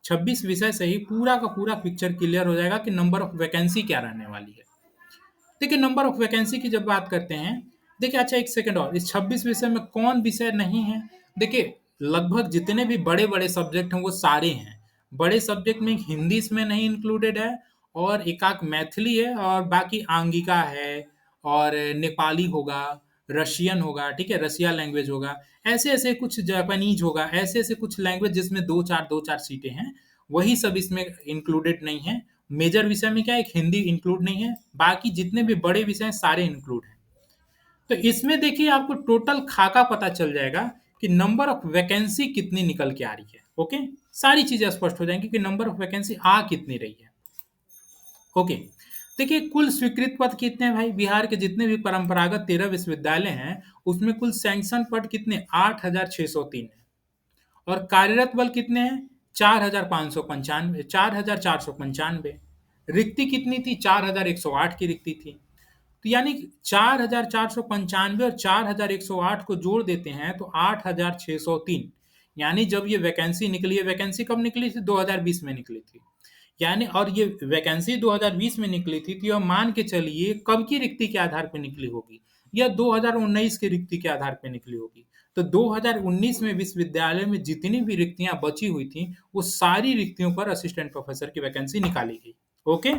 26 विषय से ही पूरा का पूरा पिक्चर क्लियर हो जाएगा कि नंबर ऑफ वैकेंसी क्या रहने वाली है। देखिए नंबर ऑफ वैकेंसी की जब बात करते हैं, देखिए अच्छा एक सेकंड, और इस 26 विषय में कौन विषय नहीं है। देखिए लगभग जितने भी बड़े बड़े सब्जेक्ट हैं वो सारे हैं। बड़े सब्जेक्ट में हिंदी इसमें नहीं इंक्लूडेड है, और एकाक मैथिली है, और बाकी आंगिका है, और नेपाली होगा, रशियन होगा, ठीक है, रसिया लैंग्वेज होगा, ऐसे ऐसे कुछ जापानीज होगा, ऐसे ऐसे कुछ लैंग्वेज जिसमें दो चार सीटें हैं, वही सब इसमें इंक्लूडेड नहीं है। मेजर विषय में क्या है, एक हिंदी इंक्लूड नहीं है, बाकी जितने भी बड़े विषय हैं सारे इंक्लूड हैं। तो इसमें देखिए आपको टोटल खाका पता चल जाएगा कि नंबर ऑफ वैकेंसी कितनी निकल के आ रही है। ओके, सारी चीजें स्पष्ट हो जाएंगी कि नंबर ऑफ वैकेंसी आ कितनी रही है। ओके, देखिए कुल स्वीकृत पद कितने हैं भाई, बिहार के जितने भी परंपरागत 13 विश्वविद्यालय हैं उसमें कुल सैंक्शन पद कितने, 8,603 है। और कार्यरत बल कितने हैं, 4,595, 4,495। रिक्ति कितनी थी, 4,108 की रिक्ति थी। तो यानी 4,495 और 4,108 को जोड़ देते हैं तो 8,603। यानी जब ये वैकेंसी निकली है, वैकेंसी कब निकली थी, 2020 में निकली थी। यानी और ये वैकेंसी 2020 में निकली थी, तो यह मान के चलिए कब की रिक्ति के आधार पर निकली होगी, या 2019 की रिक्ति के आधार पर निकली होगी। तो 2019 में विश्वविद्यालय में जितनी भी रिक्तियां बची हुई थी वो सारी रिक्तियों पर असिस्टेंट प्रोफेसर की वैकेंसी निकाली गई। ओके,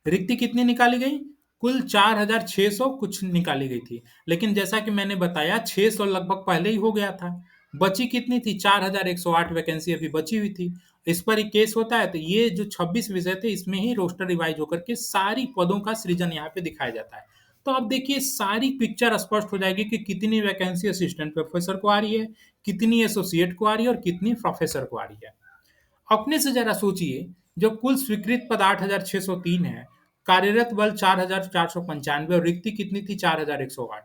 रिक्ति कितनी निकाली गई, कुल 4,600 कुछ निकाली गई थी। लेकिन जैसा कि मैंने बताया 600 लगभग पहले ही हो गया था। बची कितनी थी, 4,108 वैकेंसी अभी बची हुई थी। इस पर ही केस होता है। तो ये जो 26 विषय थे इसमें ही रोस्टर रिवाइज होकर के सारी पदों का सृजन यहाँ पे दिखाया जाता है। तो अब देखिए सारी पिक्चर स्पष्ट हो जाएगी कि कितनी वैकेंसी असिस्टेंट प्रोफेसर को आ रही है, कितनी एसोसिएट को आ रही है, और कितनी प्रोफेसर को आ रही है। अपने से जरा सोचिए, जो कुल स्वीकृत पद 8,603 है, कार्यरत बल 4,495 और रिक्ति कितनी थी, 4,108।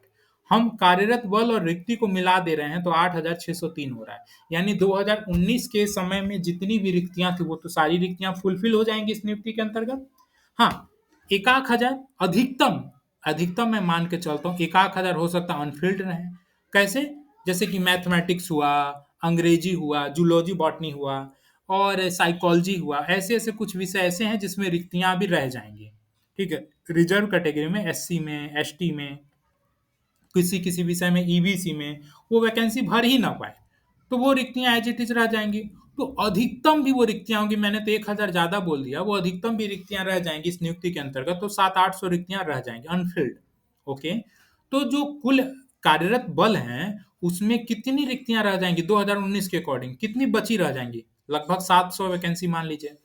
हम कार्यरत बल और रिक्ति को मिला दे रहे हैं तो 8,603 हो रहा है। यानी 2019 के समय में जितनी भी रिक्तियां थी वो तो सारी रिक्तियां फुलफिल हो जाएंगी इस नियुक्ति के अंतर्गत। हाँ, एकाक हजार अधिकतम, अधिकतम मैं मान के चलता हूँ एकाक हजार हो सकता है अनफिल्ड रहे। कैसे, जैसे कि मैथमेटिक्स हुआ, अंग्रेजी हुआ, जूलॉजी बॉटनी हुआ, और साइकोलॉजी हुआ, ऐसे ऐसे कुछ विषय ऐसे हैं जिसमें रिक्तियां भी रह जाएंगी। ठीक है, रिजर्व कैटेगरी में, एससी में, एसटी में, किसी किसी विषय में, ईबीसी में वो वैकेंसी भर ही ना पाए, तो वो रिक्तियां एज इट इज रह जाएंगी। तो अधिकतम भी वो रिक्तियां होंगी, मैंने तो 1,000 ज्यादा बोल दिया, वो अधिकतम भी रिक्तियां रह जाएंगी इस नियुक्ति के अंतर्गत, तो 700-800 रिक्तियां रह जाएंगी अनफिल्ड। ओके, तो जो कुल कार्यरत बल हैं उसमें कितनी रिक्तियां रह जाएंगी 2019 के अकॉर्डिंग, कितनी बची रह जाएंगी, लगभग 700 वैकेंसी मान लीजिए।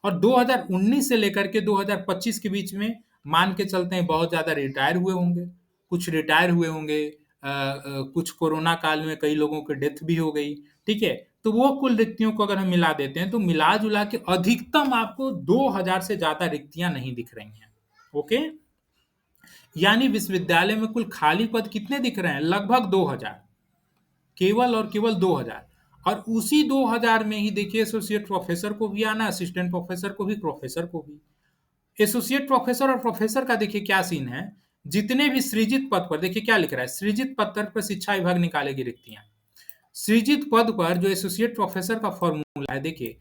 और 2019 से लेकर के 2025 के बीच में मान के चलते हैं बहुत ज्यादा रिटायर हुए होंगे, कुछ रिटायर हुए होंगे, कुछ कोरोना काल में कई लोगों की डेथ भी हो गई। ठीक है, तो वो कुल रिक्तियों को अगर हम मिला देते हैं तो मिला जुला के अधिकतम आपको 2,000 से ज्यादा रिक्तियां नहीं दिख रही हैं। ओके, यानी विश्वविद्यालय में कुल खाली पद कितने दिख रहे हैं, लगभग 2,000, केवल और केवल 2,000। और उसी 2,000 में ही देखिए एसोसिएट प्रोफेसर को भी आना, असिस्टेंट प्रोफेसर को भी, प्रोफेसर को भी। एसोसिएट प्रोफेसर और प्रोफेसर का देखिए क्या सीन है। जितने भी सृजित पद पर देखिए क्या लिख रहा है, सृजित पद पर शिक्षा विभाग निकालेगी रिक्तियां। सृजित पद पर जो एसोसिएट प्रोफेसर का फॉर्मूला है, देखिए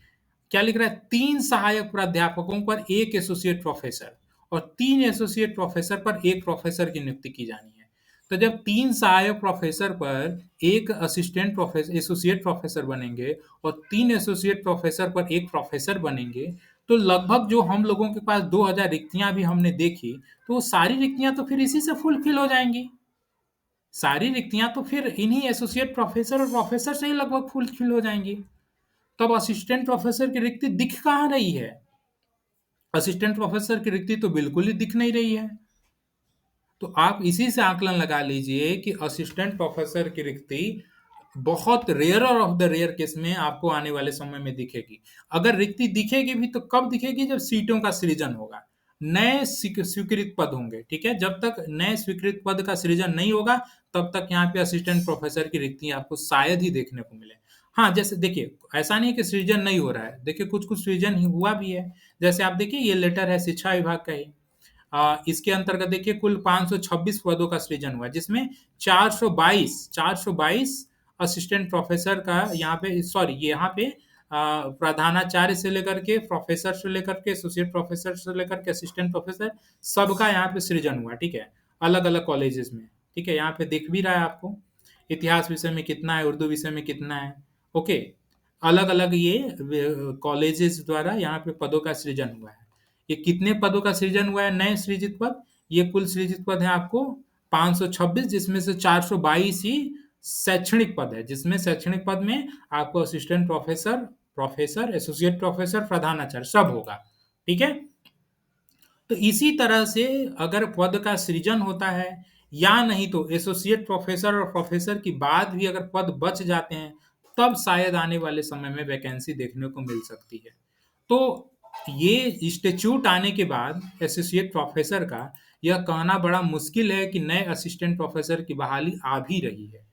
क्या लिख रहा है, 3 सहायक प्राध्यापकों पर 1 एसोसिएट प्रोफेसर और 3 एसोसिएट प्रोफेसर पर 1 प्रोफेसर की नियुक्ति की जानी है। तो जब 3 सहायक प्रोफेसर पर 1 असिस्टेंट प्रोफेसर एसोसिएट प्रोफेसर बनेंगे और 3 एसोसिएट प्रोफेसर पर 1 प्रोफेसर बनेंगे, तो लगभग जो हम लोगों के पास 2000 रिक्तियां भी हमने देखी, तो वो सारी रिक्तियां तो फिर इसी से फुलफिल हो जाएंगी। सारी रिक्तियां तो फिर इन्हीं एसोसिएट प्रोफेसर और प्रोफेसर से ही लगभग फुलफिल हो जाएंगी। तब असिस्टेंट प्रोफेसर की रिक्ति दिख कहाँ रही है? असिस्टेंट प्रोफेसर की रिक्ति तो बिल्कुल ही दिख नहीं रही है। तो आप इसी से आकलन लगा लीजिए कि असिस्टेंट प्रोफेसर की रिक्ति बहुत rare of the rare case में आपको आने वाले समय में दिखेगी। अगर रिक्ति दिखेगी भी तो कब दिखेगी? जब सीटों का सृजन होगा, नए स्वीकृत पद होंगे। ठीक है, जब तक नए स्वीकृत पद का सृजन नहीं होगा तब तक यहाँ पे असिस्टेंट प्रोफेसर की रिक्ति आपको शायद ही देखने को मिले। हाँ, जैसे देखिए ऐसा नहीं है कि सृजन नहीं हो रहा है, देखिए कुछ कुछ सृजन हुआ भी है। जैसे आप देखिए ये लेटर है शिक्षा विभाग का ही, इसके अंतर्गत देखिए कुल 526 पदों का सृजन हुआ, जिसमें 422 असिस्टेंट प्रोफेसर का यहाँ पे, सॉरी ये यहाँ पे प्रधानाचार्य से लेकर के प्रोफेसर से लेकर के एसोसिएट प्रोफेसर से लेकर के असिस्टेंट प्रोफेसर सबका यहाँ पे सृजन हुआ। ठीक है, अलग अलग कॉलेजेस में। ठीक है, यहाँ पे दिख भी रहा है आपको, इतिहास विषय में कितना है, उर्दू विषय में कितना है। ओके, अलग अलग ये कॉलेजेस द्वारा यहाँ पे पदों का सृजन हुआ है। ये कितने पदों का सृजन हुआ है नए सृजित पद? ये कुल सृजित पद है आपको 526, जिसमें से 422 ही शैक्षणिक पद है, जिसमें शैक्षणिक पद में आपको assistant professor, professor, associate professor, प्रधानाचार्य सब होगा। ठीक है, तो इसी तरह से अगर पद का सृजन होता है या नहीं तो एसोसिएट प्रोफेसर और प्रोफेसर की बाद भी अगर पद बच जाते हैं, तब शायद आने वाले समय में वैकेंसी देखने को मिल सकती है। तो ये इंस्टीट्यूट आने के बाद एसोसिएट प्रोफेसर का यह कहना बड़ा मुश्किल है कि नए असिस्टेंट प्रोफेसर की बहाली आ भी रही है।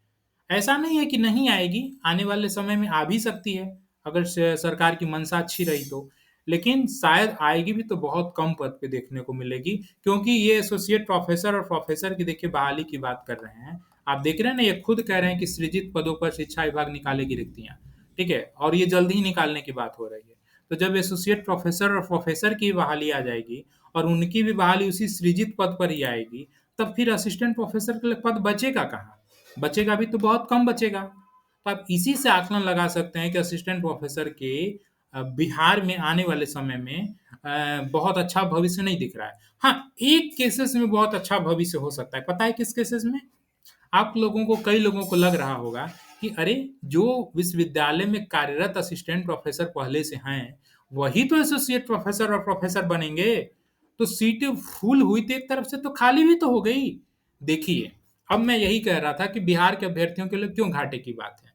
ऐसा नहीं है कि नहीं आएगी, आने वाले समय में आ भी सकती है अगर सरकार की मंशा अच्छी रही तो। लेकिन शायद आएगी भी तो बहुत कम पद पे देखने को मिलेगी, क्योंकि ये एसोसिएट प्रोफेसर और प्रोफेसर की देखिए बहाली की बात कर रहे हैं। आप देख रहे हैं ना, ये खुद कह रहे हैं कि सृजित पदों पर शिक्षा विभाग निकालेगी रिक्तियां। ठीक है, और ये जल्द ही निकालने की बात हो रही है। तो जब एसोसिएट प्रोफेसर और प्रोफेसर की बहाली आ जाएगी और उनकी भी बहाली उसी सृजित पद पर ही आएगी, तब फिर असिस्टेंट प्रोफेसर के लिए पद बचेगा कहाँ? बचेगा भी तो बहुत कम बचेगा। तो आप इसी से आकलन लगा सकते हैं कि असिस्टेंट प्रोफेसर के बिहार में आने वाले समय में बहुत अच्छा भविष्य नहीं दिख रहा है। हाँ, एक केसेस में बहुत अच्छा भविष्य हो सकता है। पता है किस केसेस में? आप लोगों को, कई लोगों को लग रहा होगा कि अरे जो विश्वविद्यालय में कार्यरत असिस्टेंट प्रोफेसर पहले से हैं, वही तो एसोसिएट प्रोफेसर और प्रोफेसर बनेंगे। तो सीटें फुल हुई तो एक तरफ से तो खाली भी तो हो गई। देखिए, अब मैं यही कह रहा था कि बिहार के अभ्यर्थियों के लिए क्यों घाटे की बात है।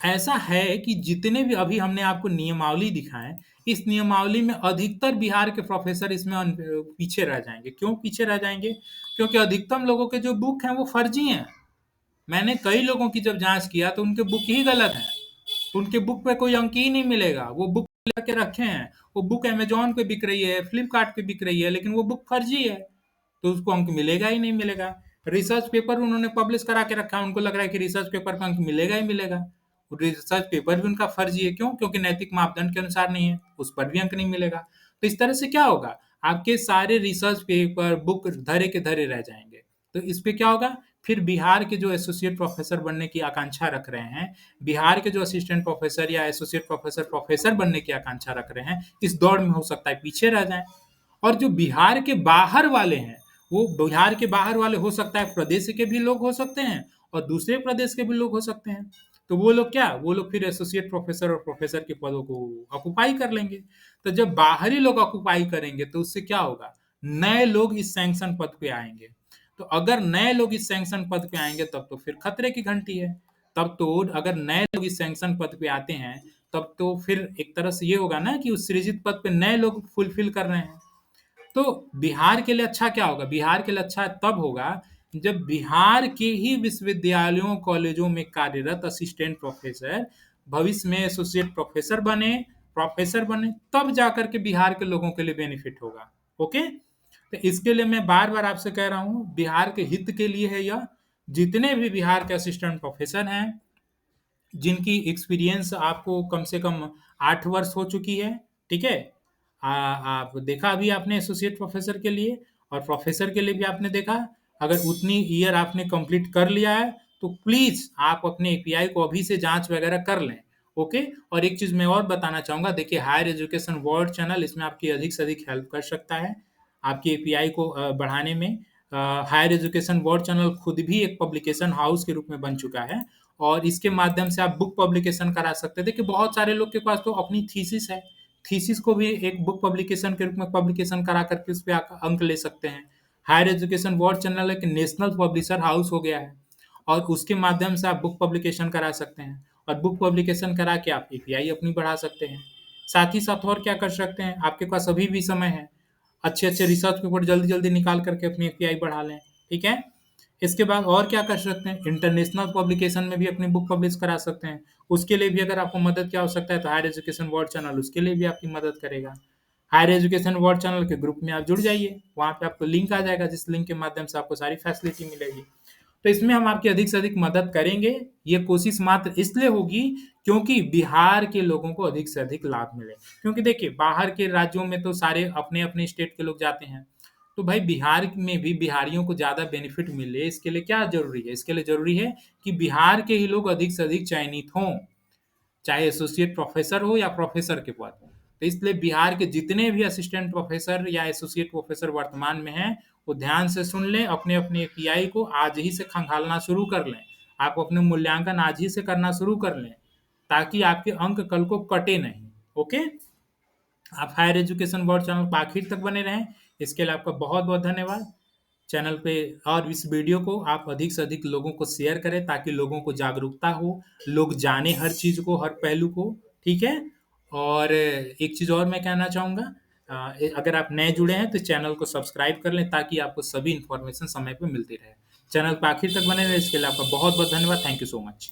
ऐसा है कि जितने भी अभी हमने आपको नियमावली दिखाएं, इस नियमावली में अधिकतर बिहार के प्रोफेसर इसमें पीछे रह जाएंगे। क्यों पीछे रह जाएंगे? क्योंकि अधिकतम लोगों के जो बुक हैं वो फर्जी हैं। मैंने कई लोगों की जब जांच किया तो उनके बुक ही गलत हैं। उनके बुक पे कोई अंक ही नहीं मिलेगा। वो बुक लेके रखे हैं, वो बुक अमेजोन पे बिक रही है, फ्लिपकार्ट पे बिक रही है, लेकिन वो बुक फर्जी है, तो उसको अंक मिलेगा ही नहीं मिलेगा। रिसर्च पेपर उन्होंने पब्लिश करा के रखा है, उनको लग रहा है कि रिसर्च पेपर का अंक मिलेगा ही मिलेगा। रिसर्च पेपर भी उनका फर्जी है। क्यों? क्योंकि नैतिक मापदंड के अनुसार नहीं है, उस पर भी अंक नहीं मिलेगा। तो इस तरह से क्या होगा, आपके सारे रिसर्च पेपर बुक धरे के धरे रह जाएंगे। तो इस पे क्या होगा, फिर बिहार के जो एसोसिएट प्रोफेसर बनने की आकांक्षा रख रहे हैं, बिहार के जो असिस्टेंट प्रोफेसर या एसोसिएट प्रोफेसर प्रोफेसर बनने की आकांक्षा रख रहे हैं, इस दौड़ में हो सकता है पीछे रह जाएं। और जो बिहार के बाहर वाले हैं, वो बिहार के बाहर वाले हो सकता है प्रदेश के भी लोग हो सकते हैं और दूसरे प्रदेश के भी लोग हो सकते हैं। तो वो लोग क्या, वो लोग फिर एसोसिएट प्रोफेसर और प्रोफेसर के पदों को ऑक्युपाई कर लेंगे। तो जब बाहरी लोग ऑक्युपाई करेंगे तो उससे क्या होगा, नए लोग इस सैंक्शन पद पे आएंगे। तो अगर नए लोग इस सैंक्शन पद पे आएंगे तब तो फिर खतरे की घंटी है। तब तो अगर नए लोग इस सैंक्शन पद पे आते हैं तब तो फिर एक तरह से ये होगा ना कि उस सृजित पद पे नए लोग फुलफिल कर रहे हैं। तो बिहार के लिए अच्छा क्या होगा, बिहार के लिए अच्छा तब होगा जब बिहार के ही विश्वविद्यालयों कॉलेजों में कार्यरत असिस्टेंट प्रोफेसर भविष्य में एसोसिएट प्रोफेसर बने, प्रोफेसर बने, तब जाकर के बिहार के लोगों के लिए बेनिफिट होगा। ओके, तो इसके लिए मैं बार बार आपसे कह रहा हूँ, बिहार के हित के लिए है यह। जितने भी बिहार के असिस्टेंट प्रोफेसर हैं, जिनकी एक्सपीरियंस आपको कम से कम 8 वर्ष हो चुकी है, ठीक है। आप देखा अभी आपने एसोसिएट प्रोफेसर के लिए, और प्रोफेसर के लिए भी आपने देखा। अगर उतनी ईयर आपने कंप्लीट कर लिया है तो प्लीज आप अपने एपीआई को अभी से जांच वगैरह कर लें। ओके, और एक चीज मैं और बताना चाहूंगा, देखिए हायर एजुकेशन वर्ल्ड चैनल इसमें आपकी अधिक से अधिक हेल्प कर सकता है आपकी एपीआई को बढ़ाने में। हायर एजुकेशन वर्ल्ड चैनल खुद भी एक पब्लिकेशन हाउस के रूप में बन चुका है, और इसके माध्यम से आप बुक पब्लिकेशन करा सकते हैं। देखिए बहुत सारे लोग के पास तो अपनी थीसिस है, थीसिस को भी एक बुक पब्लिकेशन के रूप में पब्लिकेशन करा करके उस पर अंक ले सकते हैं। हायर एजुकेशन वर्ल्ड चैनल एक नेशनल पब्लिशर हाउस हो गया है, और उसके माध्यम से आप बुक पब्लिकेशन करा सकते हैं, और बुक पब्लिकेशन करा के आप एपीआई अपनी बढ़ा सकते हैं। साथ ही साथ और क्या कर सकते हैं, आपके पास अभी भी समय है, अच्छे अच्छे रिसर्च पेपर जल्दी जल्दी निकाल करके अपनी एपीआई बढ़ा लें, ठीक है। इसके बाद और क्या कर सकते हैं, इंटरनेशनल पब्लिकेशन में भी अपनी बुक पब्लिश करा सकते हैं। उसके लिए भी अगर आपको मदद की आवश्यकता है तो हायर एजुकेशन वर्ल्ड चैनल उसके लिए भी आपकी मदद करेगा। हायर एजुकेशन वर्ल्ड चैनल के ग्रुप में आप जुड़ जाइए, वहाँ पे आपको लिंक आ जाएगा, जिस लिंक के माध्यम से आपको सारी फैसिलिटी मिलेगी। तो इसमें हम आपकी अधिक से अधिक मदद करेंगे। ये कोशिश मात्र इसलिए होगी क्योंकि बिहार के लोगों को अधिक से अधिक लाभ मिले। क्योंकि देखिए बाहर के राज्यों में तो सारे अपने अपने स्टेट के लोग जाते हैं, तो भाई बिहार में भी बिहारियों को ज़्यादा बेनिफिट मिले, इसके लिए क्या ज़रूरी है, इसके लिए ज़रूरी है कि बिहार के ही लोग अधिक से अधिक चयनित हों, चाहे एसोसिएट प्रोफेसर हो या प्रोफेसर के पद। तो इसलिए बिहार के जितने भी असिस्टेंट प्रोफेसर या एसोसिएट प्रोफेसर वर्तमान में हैं, वो ध्यान से सुन लें, अपने अपने एपीआई को आज ही से खंगालना शुरू कर लें। आप अपने मूल्यांकन आज ही से करना शुरू कर लें, ताकि आपके अंक कल को कटे नहीं। ओके, आप हायर एजुकेशन बोर्ड चैनल पर आखिर तक बने रहें, इसके लिए आपका बहुत बहुत धन्यवाद। चैनल पे और इस वीडियो को आप अधिक से अधिक लोगों को शेयर करें, ताकि लोगों को जागरूकता हो, लोग जाने हर चीज़ को, हर पहलू को, ठीक है। और एक चीज़ और मैं कहना चाहूँगा, अगर आप नए जुड़े हैं तो चैनल को सब्सक्राइब कर लें, ताकि आपको सभी इन्फॉर्मेशन समय पे मिलती रहे। चैनल पर आखिर तक बने रहें, इसके लिए आपका बहुत बहुत धन्यवाद। Thank you so much.